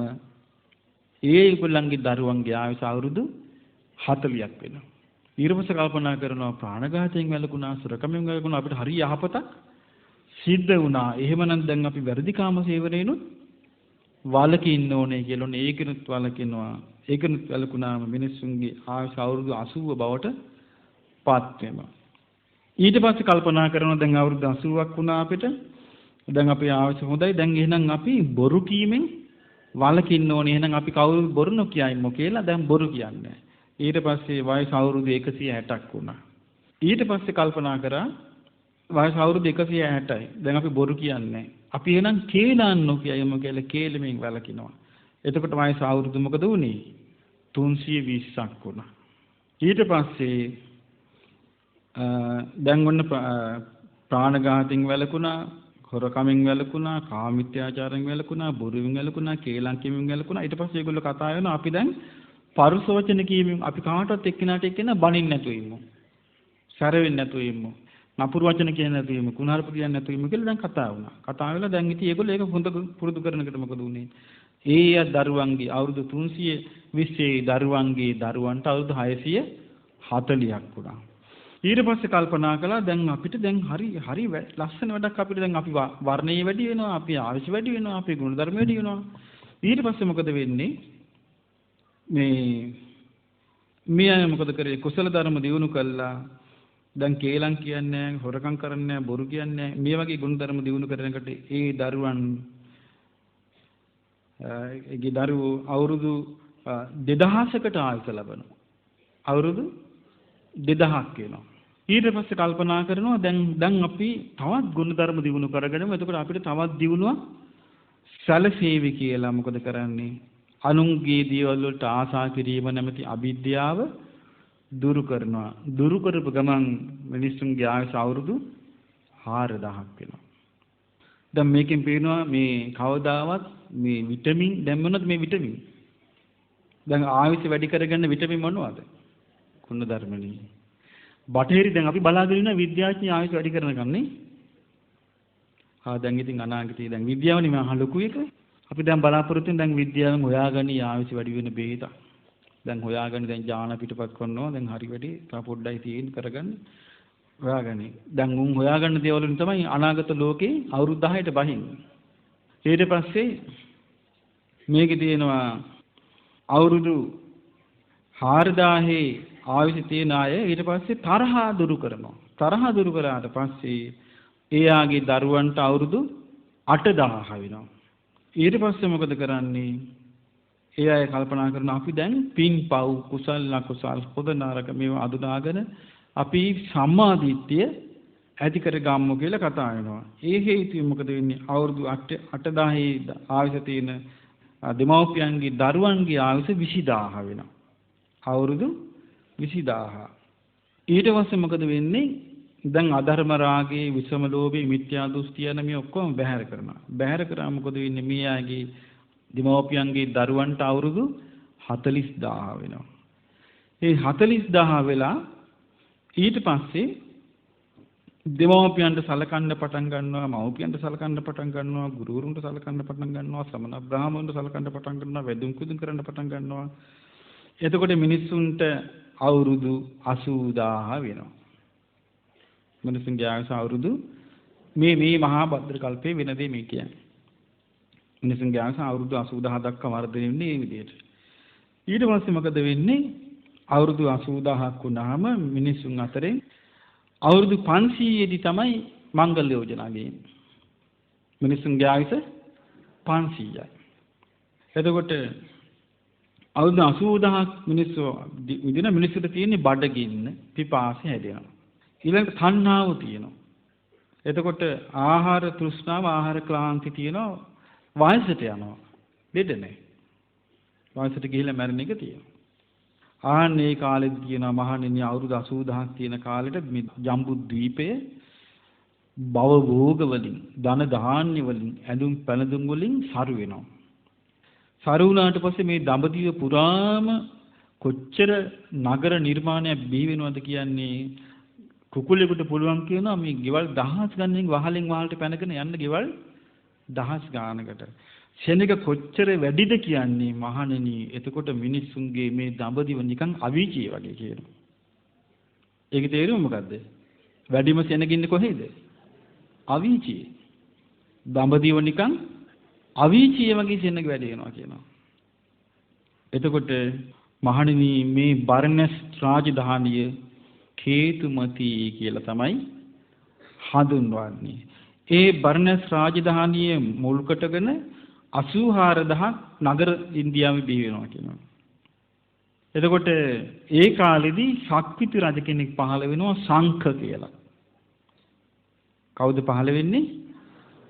ඒගොල්ලන්ගේ දරුවන්ගේ ආයුෂ අවුරුදු 40ක් වෙනවා. ඊර්වස කල්පනා කරනවා ප්‍රාණඝාතයෙන් වැළකුණා, සොරකමින් වැළකුණා අපිට හරි යහපතක් සිද්ධ වුණා. එහෙමනම් දැන් අපි වැරදි කාම සේවනයේනුත් වළකින්න ඕනේ කියලා ඔන්න ඒකිනුත් වළකිනවා. ඒකිනුත් වැළකුණාම මිනිස්සුන්ගේ ආයුෂ අවුරුදු 80 බවට පත් වෙනවා. ඊට පස්සේ කල්පනා කරනවා දැන් අවුරුදු 80ක් වුණා අපිට. දැන් අපේ ආයුෂ හොඳයි. දැන් එහෙනම් අපි බොරු කීමෙන් වළකින්න ඕනේ. එහෙනම් අපි කවුරුත් බොරු නොකියයිමු කියලා දැන් බොරු කියන්නේ. ඊට පස්සේ වයස අවුරුදු 160ක් වුණා. ඊට පස්සේ කල්පනා කරා වයස අවුරුදු 160යි. දැන් අපි බොරු කියන්නේ. අපි එහෙනම් කේලම් නොකියයිමු කියලා කේලමෙන් වළකිනවා. එතකොට වයස අවුරුදු මොකද වුනේ? 320ක් වුණා. ඊට පස්සේ දැන් ඔන්න ප්‍රාණඝාතයෙන් වැළකුණා, හොරකමින් වැළකුණා, කාමමිත්‍යාචාරයෙන් වැළකුණා, බොරුවෙන් වැළකුණා, කේලම් කීමෙන් වැළකුණා. ඊට පස්සේ ඒගොල්ලෝ කතා වෙනවා අපි දැන් පරුස වචන කීමෙන් අපි කාටවත් එක්කිනාට එක්කිනා බනින්න නැතුව ඉමු. සැර වෙන්නේ නැතුව ඉමු. නපුරු වචන කියන්නේ නැතුව ඉමු. කුණාරප කියන්නේ නැතුව ඉමු කියලා දැන් කතා වුණා. කතා වෙලා දැන් ඉතින් ඒගොල්ලෝ ඒක හොඳ පුරුදු කරනකට මොකද උනේ? ඒ දරුවන්ගේ අවුරුදු 320 දරුවන්ගේ දරුවන්ට අවුරුදු 640ක් වුණා. ඊට පස්සේ කල්පනා කළා දැන් අපිට දැන් හරි ලස්සන වැඩක් අපිට දැන් අපි වර්ණයේ වැඩි වෙනවා, අපි ආයුෂ වැඩි වෙනවා, අපේ ගුණධර්ම වැඩි වෙනවා. ඊට පස්සේ මොකද වෙන්නේ? මේ අය මොකද කරේ? කුසල ධර්ම දියුණු කළා. දැන් කේලම් කියන්නේ නැහැ, හොරකම් කරන්නේ නැහැ, බොරු කියන්නේ නැහැ. මේ වගේ ගුණධර්ම දියුණු කරනකොට ඒ දරුවන් ඒගේ දරුවෝ අවුරුදු 2000කට ආයුෂ ලබනවා. අවුරුදු 2000ක් වෙනවා. ඊට පස්සේ කල්පනා කරනවා දැන් අපි තවත් ගුණධර්ම දියුණු කරගෙනම එතකොට අපිට තවත් දියුණුවක් සැලසේවි කියලා මොකද කරන්නේ? අනුන්ගේ දේවල් වලට ආසා කිරීම නැමැති අවිද්‍යාව දුරු කරනවා. දුරු කරපු ගමන් මිනිස්සුන්ගේ ආයුෂ අවුරුදු 4000ක් වෙනවා. දැන් මේකෙන් පේනවා මේ කවදාවත් මේ විටමින් දැන් මොනවද මේ විටමින්? දැන් ආයුෂ වැඩි කරගන්න විටමින් මොනවද? ගුණධර්මනේ. බටහිර දැන් අපි බලාගෙන ඉන්න විද්‍යාඥයෝ ආයුෂ වැඩි කරනකම් නේ. දැන් ඉතින් අනාගතේ දැන් විද්‍යාවනේ මහා ලොකු එක. අපි දැන් බලාපොරොත්තු වෙන දැන් විද්‍යාවෙන් හොයාගනි ආයුෂ වැඩි වෙන බෙහෙත. දැන් හොයාගනි දැන් ඥාන පිටපත් කරනවා. දැන් හරි වැඩි තා පොඩ්ඩයි තියෙන කරගන්න. හොයාගනි. දැන් උන් හොයාගන්න දේවල් වලින් තමයි අනාගත ලෝකේ අවුරුදු 10ට බහින්නේ. ඊට පස්සේ මේකේ තියෙනවා අවුරුදු 4000 ආයුෂ තියන අය ඊට පස්සේ තරහා දුරු කරනවා. තරහා දුරු කරාට පස්සේ එයාගේ දරුවන්ට අවුරුදු 8000 වෙනවා. ඊට පස්සේ මොකද කරන්නේ? ඒ අය කල්පනා කරන අපි දැන් පින් පව් කුසල් අකුසල් හොඳ නරක මේවා අඳුනාගෙන අපි සම්මාදිට්ඨිය ඇති කර ගම්මු කියලා කතා වෙනවා. ඒ හේතුව මොකද වෙන්නේ? අවුරුදු 8000 ආයුෂ තියෙන දෙමව්පියන්ගේ දරුවන්ගේ ආයුෂ 20000 වෙනවා. අවුරුදු 20000. ඊට පස්සේ මොකද වෙන්නේ? දැන් අධර්ම රාගේ, විෂම ලෝභේ, මිත්‍යා දෘෂ්ටිය යන මේ ඔක්කොම බැහැර කරනවා. බැහැර කරාම මොකද වෙන්නේ? මේ ආගේ දෙමව්පියන්ගේ දරුවන්ට අවුරුදු 40000 වෙනවා. ඒ 40000 වෙලා ඊට පස්සේ දෙමව්පියන්ට සලකන්න පටන් ගන්නවා, මව්පියන්ට සලකන්න පටන් ගන්නවා, ගුරුවරුන්ට සලකන්න පටන් ගන්නවා, ශ්‍රමණ බ්‍රාහ්මණුන්ට සලකන්න පටන් ගන්නවා, වැදුම් කුදුම් කරන්න පටන් ගන්නවා. එතකොට මිනිස්සුන්ට අවුරුදු 80000 වෙනවා. මිනිස්සුන්ගේ ආයුෂ අවුරුදු මේ මහා භද්‍ර කල්පයේ වෙන දේ මේ කියන්නේ. මිනිස්සුන්ගේ ආයුෂ අවුරුදු 80000 දක්වා වර්ධනය වෙන්නේ මේ විදිහට. ඊට පස්සේ මොකද වෙන්නේ? අවුරුදු 80000ක් වුණාම මිනිස්සුන් අතරේ අවුරුදු 500 දී තමයි මංගල යෝජනා ගේන්නේ. මිනිස්සුන්ගේ ආයුෂ 500යි. එතකොට අවුරුදු 80000ක් මිනිස්සු විදින මිනිස්සුන්ට තියෙන්නේ බඩගින්න, පිපාසය හැදෙනවා. ඊළඟට තණ්හාව තියෙනවා. එතකොට ආහාර තෘෂ්ණාව, ආහාර ක්ලාන්ති තියෙනවා. වයසට යනවා. දෙද නැහැ. වයසට ගිහිල්ලා මැරෙන එක තියෙනවා. ආන්නේ කාලෙදි කියනවා මහණෙනි අවුරුදු 80000ක් තියෙන කාලෙට මේ ජම්බු ද්වීපයේ භව භෝග වලින් ධන ධාන්‍ය වලින් ඇඳුම් පැළඳුම් වලින් සරු වෙනවා. සරු වුණාට පස්සේ මේ දඹදිව පුරාම කොච්චර නගර නිර්මාණයක් බිහි වෙනවද කියන්නේ කුකුලෙකුට පුළුවන් කියනවා මේ ගෙවල් දහස් ගණනින් වහලෙන් වහලට පැනගෙන යන්න ගෙවල් දහස් ගානකට. සෙනඟ කොච්චර වැඩිද කියන්නේ මහණෙනි එතකොට මිනිස්සුන්ගේ මේ දඹදිව නිකන් අවීචිය වගේ කියනවා. ඒකේ තේරුම මොකද්ද? වැඩිම සෙනඟ ඉන්නේ කොහෙද? අවීචිය. දඹදිව නිකන් අවීචිය වගේ සෙනඟ වැඩි වෙනවා කියනවා. එතකොට මහණෙනි මේ බර්ණස් රාජධානිය කේතුමති කියලා තමයි හඳුන්වන්නේ. ඒ බර්ණස් රාජධානිය මුල් කොටගෙන 84000ක් නගර ඉන්දියාවේ බිහි වෙනවා කියනවා. එතකොට ඒ කාලෙදී ශක්විති රජ කෙනෙක් පහළ වෙනවා සංඛ කියලා. කවුද පහළ වෙන්නේ?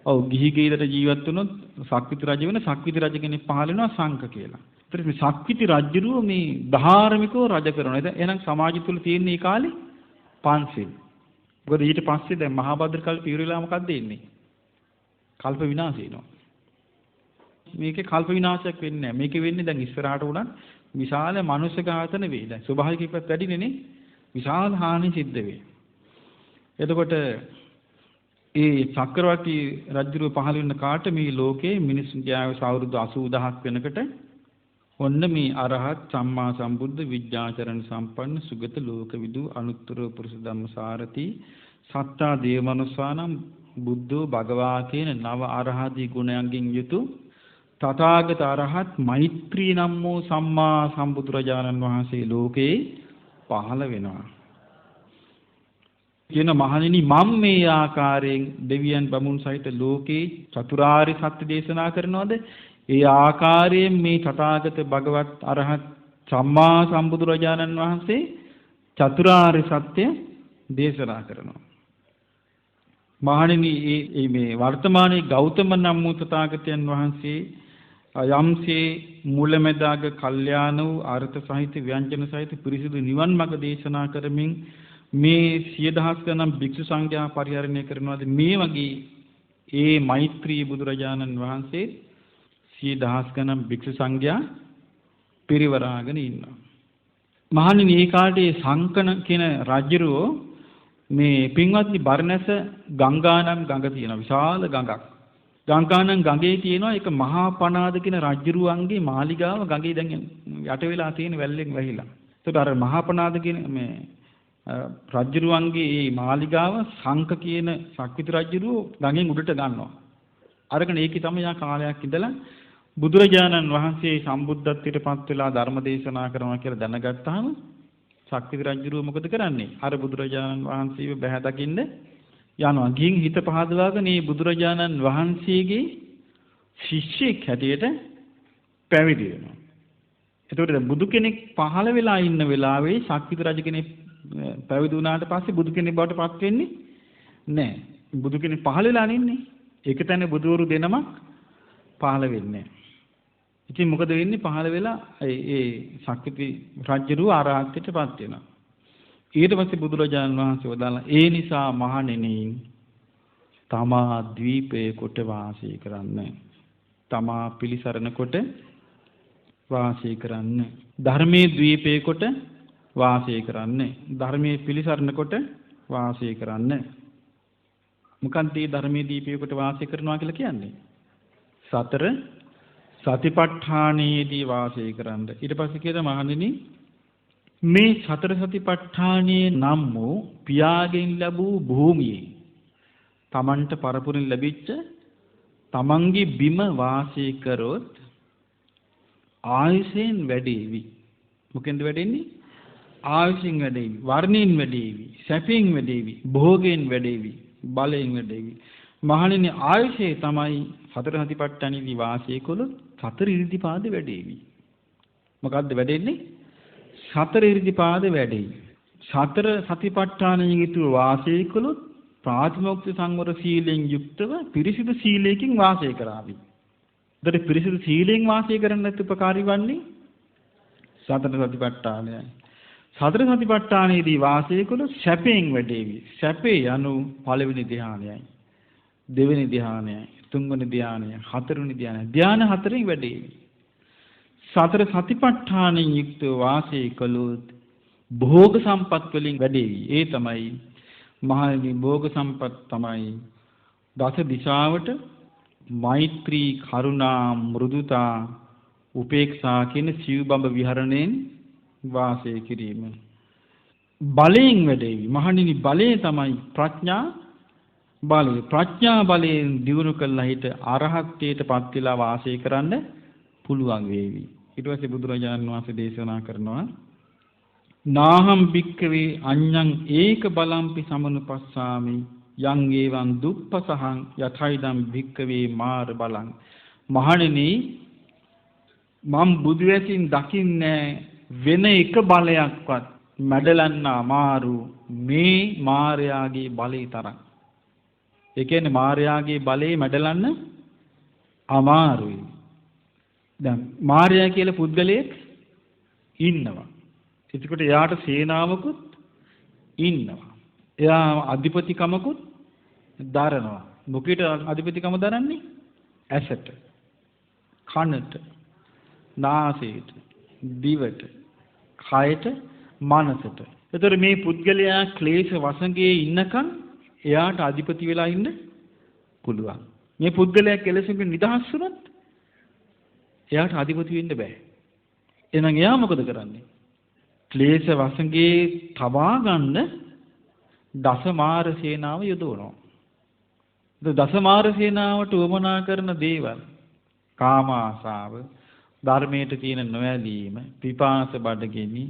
ඔව් ගිහි ගෙදර ජීවත් වුණොත් ශක්විති රජ වෙන ශක්විති රජ කෙනෙක් පහළ වෙනවා සංඛ කියලා. ඒතර මේ ශක්විති රජුරුව මේ ධාර්මිකව රජ කරනවා. එහෙනම් සමාජය තුල තියෙන මේ කාලේ පන්සිල්. මොකද ඊට පස්සේ දැන් මහා භද්‍ර කල්ප ඉවරලා මොකක්ද එන්නේ? කල්ප විනාශ වෙනවා. මේකේ කල්ප විනාශයක් වෙන්නේ නැහැ. මේකේ වෙන්නේ දැන් ඉස්සරහට උනත් විශාල මනුෂ්‍ය ඝාතන වෙයි. දැන් ස්වභාවික විපත් වැඩිනේ නේ. විශාල හානි සිද්ධ වෙයි. එතකොට ඒ චක්‍රවර්ති රජුරුව පහළ වෙන කාට මේ ලෝකේ මිනිස්සුන්ගේ ආයුෂ අවුරුදු 80000ක් වෙනකොට ඔන්න මේ අරහත් සම්මා සම්බුද්ධ විද්‍යාචරණ සම්පන්න සුගත ලෝකවිදු අනුත්තර පුරුෂ ධම්මසාරති සත්තා දේවමනුස්සානම් බුද්ධෝ භගවා කියන නව අරහදී ගුණයන්ගෙන් යුතු තථාගත අරහත් මෛත්‍රී නම් වූ සම්මා සම්බුදුරජාණන් වහන්සේ ලෝකේ පහළ වෙනවා. කියන මහණෙනි මම මේ ආකාරයෙන් දෙවියන් බමුණු සහිත ලෝකේ චතුරාර්ය සත්‍ය දේශනා කරනවාද? ඒ ආකාරයෙන් මේ තථාගත භගවත් අරහත් සම්මා සම්බුදුරජාණන් වහන්සේ චතුරාර්ය සත්‍ය දේශනා කරනවා. මහණෙනි මේ වර්තමානයේ ගෞතම නම් වූ තථාගතයන් වහන්සේ යම්සේ මුලැමැදාග කල්යාණ වූ අර්ථ සහිත ව්‍යංජන සහිත පිරිසිදු නිවන් මඟ දේශනා කරමින් මේ 10000 ගණන් භික්ෂු සංඝයා පරිහරණය කරනවාද? මේ වගේ ඒ මෛත්‍රී බුදුරජාණන් වහන්සේ 10000 ගණන් භික්ෂු සංඝයා පිරිවරාගෙන ඉන්නවා. මහණෙනි මේ කාලේ සංකන කියන රජුරෝ මේ පින්වත්නි බර්ණැස ගංගානම් ගඟ තියෙනවා. විශාල ගඟක්. ගංගානම් ගඟේ තියෙනවා එක මහා පනාද කියන රජුරුවන්ගේ මාලිගාව ගඟේ දැන් යට වෙලා තියෙන වැල්ලෙන් වැහිලා. ඒකට අර මහා පනාද කියන මේ රජුරුවන්ගේ මේ මාලිගාව සංක කියන ශක්විති රජුරුව ගඟෙන් උඩට ගන්නවා. අරගෙන ඒකේ තමයි යා කාලයක් ඉඳලා බුදුරජාණන් වහන්සේ සම්බුද්ධත්වයට පත් වෙලා ධර්ම දේශනා කරනවා කියලා දැනගත්තාම ශක්විති රජුරුව මොකද කරන්නේ? අර බුදුරජාණන් වහන්සේව බැහැ දකින්න යනවා. ගිහින් හිත පහදවාගෙන මේ බුදුරජාණන් වහන්සේගේ ශිෂ්‍යෙක් හැටියට පැවිදි වෙනවා. එතකොට බුදු කෙනෙක් පහළ වෙලා ඉන්න වෙලාවේ ශක්විති රජ කෙනෙක් පැවිදි වුණාට පස්සේ බුදු කෙනෙක් බවට පත් වෙන්නේ නැහැ. බුදු කෙනෙක් පහළ වෙලා ඉන්නේ. ඒක තමයි බුදවරු දෙනමක් පහළ වෙන්නේ. ඉතින් මොකද වෙන්නේ? පහළ වෙලා ඒ ශක්විති රජුරුව ආරාධිතට පත් වෙනවා. ඊට පස්සේ බුදුරජාණන් වහන්සේ වදාළා ඒ නිසා මහණෙනි තමා ද්වීපයේ කොට වාසය කරන්න. තමා පිළිසරණ කොට වාසය කරන්න. ධර්මයේ ද්වීපයේ කොට වාසය කරන්න. ධර්මයේ පිළිසරණ කොට වාසය කරන්න. මොකක්ද මේ ධර්මයේ ද්වීපයේ කොට වාසය කරනවා කියලා කියන්නේ? සතර සතිපට්ඨානයේදී වාසය කරන්න. ඊට පස්සේ කියනවා මහණෙනි මේ සතර සතිපට්ඨානයේ නම් වූ පියාගෙන් ලැබූ භූමියේ තමන්ට පරපුරින් ලැබිච්ච තමන්ගේ බිම වාසය කරොත් ආයුෂෙන් වැඩේවි. මොකෙන්ද වැඩෙන්නේ? ආයුෂෙන් වැඩේවි, වර්ණයෙන් වැඩේවි, සැපයෙන් වැඩේවි, භෝගයෙන් වැඩේවි, බලයෙන් වැඩේවි. මහණෙනි ආයුෂේ තමයි සතර සතිපට්ඨානෙදී වාසය කළොත් සතර ඉරිදිපාද වැඩේවි. මොකද්ද වැඩෙන්නේ? සතර ඉරිදිපාද වැඩේවි. සතර සතිපට්ඨානයෙන් යුතුව වාසය කළොත් ප්‍රාතිමෝක්ෂ සංවර සීලෙන් යුක්තව පිරිසිදු සීලයකින් වාසය කරાવી. ඒතර පිරිසිදු සීලෙන් වාසය කරන්නත් උපකාරී වන්නේ සතර සතිපට්ඨානයයි. සතර සතිපට්ඨානයේදී වාසය කළොත් සැපයෙන් වැඩේවි. සැපේ යනු පළවෙනි ධ්‍යානයයි. දෙවෙනි ධ්‍යානයයි. තුන්වෙනි ධ්‍යානයයි. හතරවෙනි ධ්‍යානයයි. ධ්‍යාන හතරෙන් වැඩේවි. සතර සතිපට්ඨානෙන් යුක්තව වාසය කළොත් භෝග සම්පත් වලින් වැඩේවි. ඒ තමයි මහණෙනි භෝග සම්පත් තමයි දස දිශාවට මෛත්‍රී කරුණා මෘදුතා උපේක්ෂා කියන සිව්බඹ විහරණයෙන් වාසය කිරීම. බලයෙන් වැඩේවි. මහණෙනි බලය තමයි ප්‍රඥා බලය. ප්‍රඥා බලයෙන් දියුණු කළා හිට අරහත්ත්වයට පත් වෙලා වාසය කරන්න පුළුවන් වේවි. ඊට පස්සේ බුදුරජාණන් වහන්සේ දේශනා කරනවා නාහම් භික්ඛවේ අඤ්ඤං ඒක බලම්පි සමනුපස්සාමි යං ඒවං දුප්පසහං යථයිදම් භික්ඛවේ මාර බලං. මහණෙනි මම බුදු වැසින් දකින්නේ වෙන එක බලයක්වත් මැඩලන්න අමාරු මේ මායාගේ බලේ තරම්. ඒ කියන්නේ මායාගේ බලේ මැඩලන්න අමාරුයි. දැන් මාර්යා කියලා පුද්ගලයෙක් ඉන්නවා. එතකොට එයාට සේනාවකුත් ඉන්නවා. එයා අධිපතිකමකුත් දරනවා. මොකීට අධිපතිකම දරන්නේ? ඇසට, කනට, නාසයට, දිවට, කයට, මනසට. එතකොට මේ පුද්ගලයා ක්ලේශ වසඟයේ ඉන්නකන් එයාට අධිපති වෙලා ඉන්න පුළුවන්. මේ පුද්ගලයා කෙලෙසකින් නිදහස් වුණොත් එයාට අධිපති වෙන්න බෑ. එහෙනම් එයා මොකද කරන්නේ? ක්ලේශ වසඟේ තබා ගන්න දසමාර සේනාව යොදවනවා. දසමාර සේනාවට උවමනා කරන දේවල් කාම ආසාව, ධර්මයට තියෙන නොඇලීම, පිපාස බඩගිනි,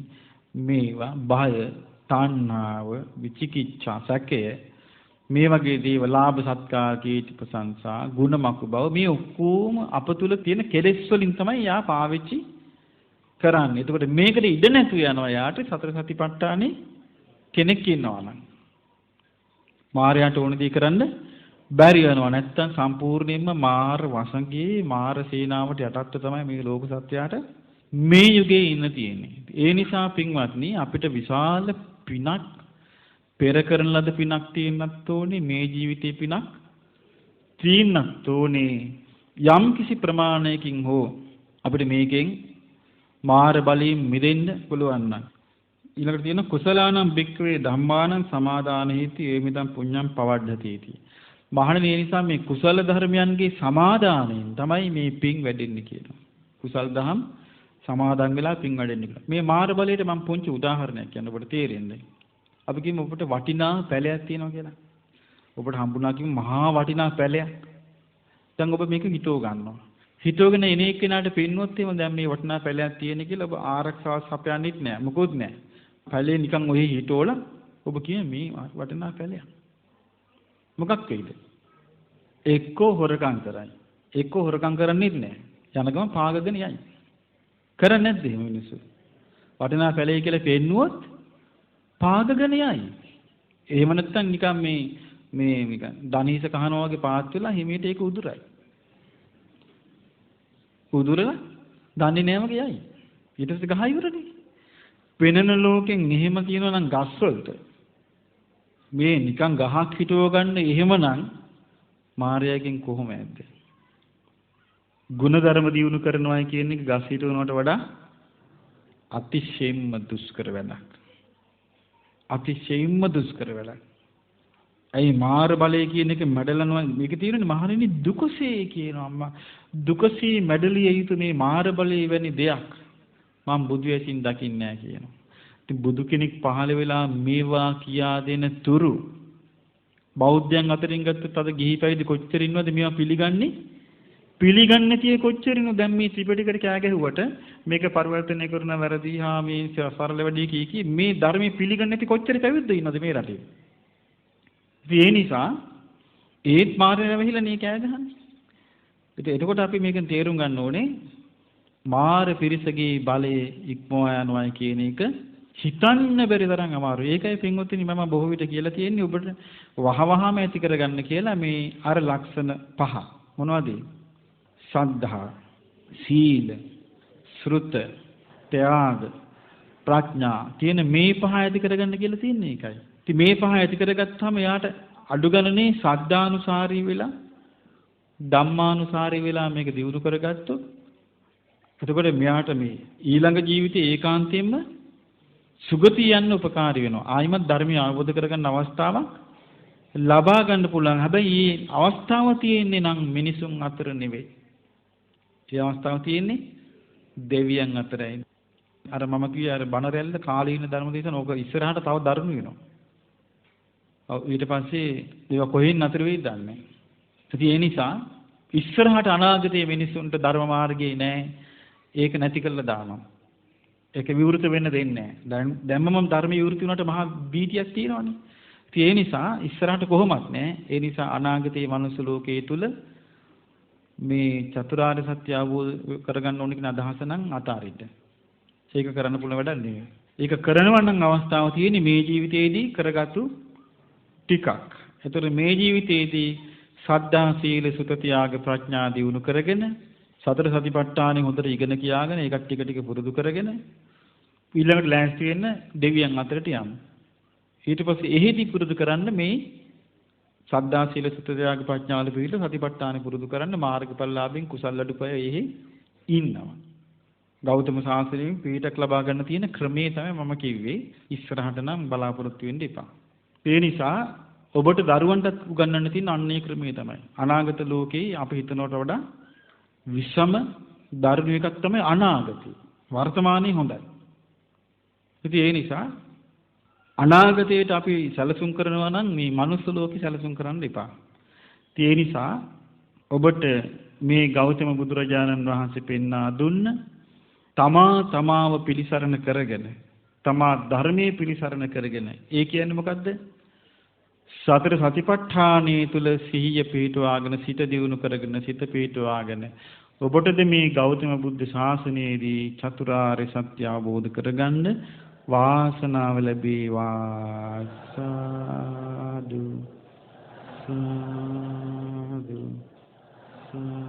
මේවා භය, තණ්හාව, විචිකිච්ඡා, සැකය, මේ වගේ දේවල් ලාභ සත්කාර කීර්ති ප්‍රශංසා ගුණමකු බව මේ ඔක්කොම අප තුල තියෙන කෙලෙස් වලින් තමයි යා පාවිච්චි කරන්නේ. එතකොට මේකට ඉඩ නැතු යනවා යාට සතර සතිපට්ඨානේ කෙනෙක් ඉන්නවා නම්. මායයට ඕන දේ කරන්න බැරි වෙනවා. නැත්තම් සම්පූර්ණයෙන්ම මාර වසඟේ මාර සේනාවට යටත්ව තමයි මේ ලෝක සත්‍යයට මේ යුගයේ ඉන්න තියෙන්නේ. ඒ නිසා පින්වත්නි අපිට විශාල පිනක් පෙර කරන ලද පිනක් තියෙන්නත් ඕනේ, මේ ජීවිතේ පිනක් තියෙන්නත් ඕනේ. යම් කිසි ප්‍රමාණයකින් හෝ අපිට මේකෙන් මාර බලයෙන් මිදෙන්න පුළුවන් නම් ඊළඟට තියෙන කුසලානම් භික්ඛවේ ධම්මානම් සමාදානෙහිති ඒමිදම් පුඤ්ඤම් පවඩ්ඩතිති. මහණෙනි ඒ නිසා මේ කුසල ධර්මයන්ගේ සමාදානයෙන් තමයි මේ පින් වැඩෙන්නේ කියනවා. කුසල් දහම් සමාදන් වෙලා පින් වැඩෙන්නේ කියලා. මේ මාර බලයට මම පුංචි උදාහරණයක් කියන්න ඔබට තේරෙන්නේ. අපි කියමු ඔබට වටිනා පැලයක් තියෙනවා කියලා. ඔබට හම්බුණා කියමු මහා වටිනා පැලයක්. දැන් ඔබ මේක හිතව ගන්නවා. හිතවගෙන එන එක්කෙනාට පින්නොත් එහෙම දැන් මේ වටිනා පැලයක් තියෙන කියලා ඔබ ආරක්ෂාව සපයන්නෙත් නෑ. මොකොත් නෑ. පැලේ නිකන් ඔහි හිටෝල ඔබ කියන මේ වටිනා පැලයක්. මොකක් වෙයිද? එක්කෝ හොරකම් කරයි. එක්කෝ හොරකම් කරන්නේත් නෑ. යන ගම පාගගෙන යයි. කරන්නේ නැද්ද එහෙම මිනිස්සු? වටිනා පැලේ කියලා පෙන්නුවොත් පාගගෙන යයි. එහෙම නැත්නම් නිකන් මේ නිකන් දනීස කහනවා වගේ පාත් වෙලා හිමීට ඒක උදුරයි. උදුරලා දන්නේ නෑම ගියයි. ඊට පස්සේ ගහ ඉවරනේ. වෙනන ලෝකෙන් එහෙම කියනවා නම් ගස් වලට මේ නිකන් ගහක් හිටව ගන්න එහෙමනම් මාර්යාගෙන් කොහොම ඇද්ද? ගුණධර්ම දියුණු කරනවා කියන එක ගස් හිටවනවට වඩා අතිශයින්ම දුෂ්කර වැඩක්. අතිශයින්ම දුෂ්කර වැඩක්. ඇයි මාර බලය කියන එක මැඩලනවා මේක තියෙන්නේ මහණෙනි දුකසේ කියනවා අම්මා. දුකසේ මැඩලිය යුතු මේ මාර බලය වැනි දෙයක් මම බුදු ඇසින් දකින්නේ නැහැ කියනවා. ඉතින් බුදු කෙනෙක් පහළ වෙලා මේවා කියා දෙන තුරු බෞද්ධයන් අතරින් ගත්තොත් අද ගිහි පැවිදි කොච්චර ඉන්නවද මේවා පිළිගන්නේ? පිළිගන්නේ නැතිව කොච්චර ඉන්නවද? දැන් මේ ත්‍රිපිටකයට කෑ ගැහුවට මේක පරිවර්තනය කරන වැරදි හා මේ සරල වැඩි කී මේ ධර්මයේ පිළිගන්නේ නැති කොච්චර පැවිද්දෝ ඉන්නවද මේ රටේ? ඒ නිසා ඒත් මාරේ වැහිලා නේ කෑ ගහන්නේ. එතකොට අපි මේකෙන් තේරුම් ගන්න ඕනේ මාර පිරිසගේ බලයේ ඉක්මවා යනවා කියන එක හිතන්න බැරි තරම් අමාරුයි. ඒකයි පින්වත්නි මම බොහෝ විට කියලා තියෙන්නේ ඔබට වහවහම ඇති කරගන්න කියලා මේ අර ලක්ෂණ පහ. මොනවද? සද්ධා, සීල, ශ්‍රුත, ත්‍යාග, ප්‍රඥා කියන මේ පහ ඇති කරගන්න කියලා තියෙන්නේ ඒකයි. ඉතින් මේ පහ ඇති කරගත්තාම යාට අඩු ගණනේ සද්ධානුසාරී වෙලා ධම්මානුසාරී වෙලා මේක දියුණු කරගත්තොත් එතකොට මෙයාට මේ ඊළඟ ජීවිතේ ඒකාන්තයෙන්ම සුගතිය යන්න උපකාරී වෙනවා. ආයිමත් ධර්මය අවබෝධ කරගන්න අවස්ථාවක් ලබා ගන්න පුළුවන්. හැබැයි මේ අවස්ථාව තියෙන්නේ නම් මිනිසුන් අතර නෙවෙයි. මේ අවස්ථාව තියෙන්නේ දෙවියන් අතරයි. අර මම කිව්වේ අර බණ රැල්ල කාලීන ධර්ම දේශන ඕක ඉස්සරහට තව දරුණු වෙනවා. ඔව් ඊට පස්සේ ඒවා කොහෙන් අතර වෙයිද දන්නේ නැහැ. ඉතින් ඒ නිසා ඉස්සරහට අනාගතයේ මිනිසුන්ට ධර්ම මාර්ගේ නැහැ. ඒක නැති කළා දානවා. ඒක විවෘත වෙන්න දෙන්නේ නැහැ. දැම්මම ධර්ම විවෘත වුණාට මහා බීතියක් තියෙනවනේ. ඉතින් ඒ නිසා ඉස්සරහට කොහොමත් නැහැ. ඒ නිසා අනාගතයේ මනුස්ස ලෝකයේ තුල මේ චතුරාර්ය සත්‍ය අවබෝධ කරගන්න ඕන කියන අදහස නම් අතාරින්න. ඒක කරන්න පුළුවන් වැඩක් නෙවෙයි. ඒක කරනවා නම් අවස්ථාව තියෙන්නේ මේ ජීවිතේදී කරගත්තු ටිකක්. ඒතර මේ ජීවිතේදී සද්ධා සීල සුත ත්‍යාග ප්‍රඥා දියුණු කරගෙන සතර සතිපට්ඨානෙ හොඳට ඉගෙන කියාගෙන ඒකත් ටික ටික පුරුදු කරගෙන ඊළඟට ලෑස්ති වෙන්න දෙවියන් අතරට යමු. ඊට පස්සේ එහෙදි පුරුදු කරන්න මේ සද්ධා සීල සුත ත්‍යාග ප්‍රඥා වල පිළිල සතිපට්ඨානෙ පුරුදු කරන්න මාර්ගඵලලාභින් කුසල් අඩුපය එහි ඉන්නවා. ගෞතම සාසනයෙන් පීඨක් ලබා ගන්න තියෙන ක්‍රමේ තමයි මම කිව්වේ. ඉස්සරහට නම් බලාපොරොත්තු වෙන්න එපා. ඒ නිසා ඔබට දරුවන්ටත් උගන්වන්න තියෙන අන්නේ ක්‍රමේ තමයි. අනාගත ලෝකේ අපි හිතනවට වඩා විසම දරුණු එකක් තමයි අනාගතේ. වර්තමානයේ හොඳයි. ඉතින් ඒ නිසා අනාගතයට අපි සැලසුම් කරනවා නම් මේ මනුස්ස ලෝකේ සැලසුම් කරන්න එපා. ඒ නිසා ඔබට මේ ගෞතම බුදුරජාණන් වහන්සේ පෙන්වා දුන්න තමාව පිළිසරණ කරගෙන තමා ධර්මයේ පිළිසරණ කරගෙන ඒ කියන්නේ මොකද්ද? සතර සතිපට්ඨානයේ තුල සිහිය පිහිටුවාගෙන සිත දියුණු කරගෙන සිත පිහිටුවාගෙන ඔබටද මේ ගෞතම බුද්ධ ශාසනයේදී චතුරාර්ය සත්‍ය අවබෝධ කරගන්න වාසනාව ලැබේවා. සාදු සාදු සාදු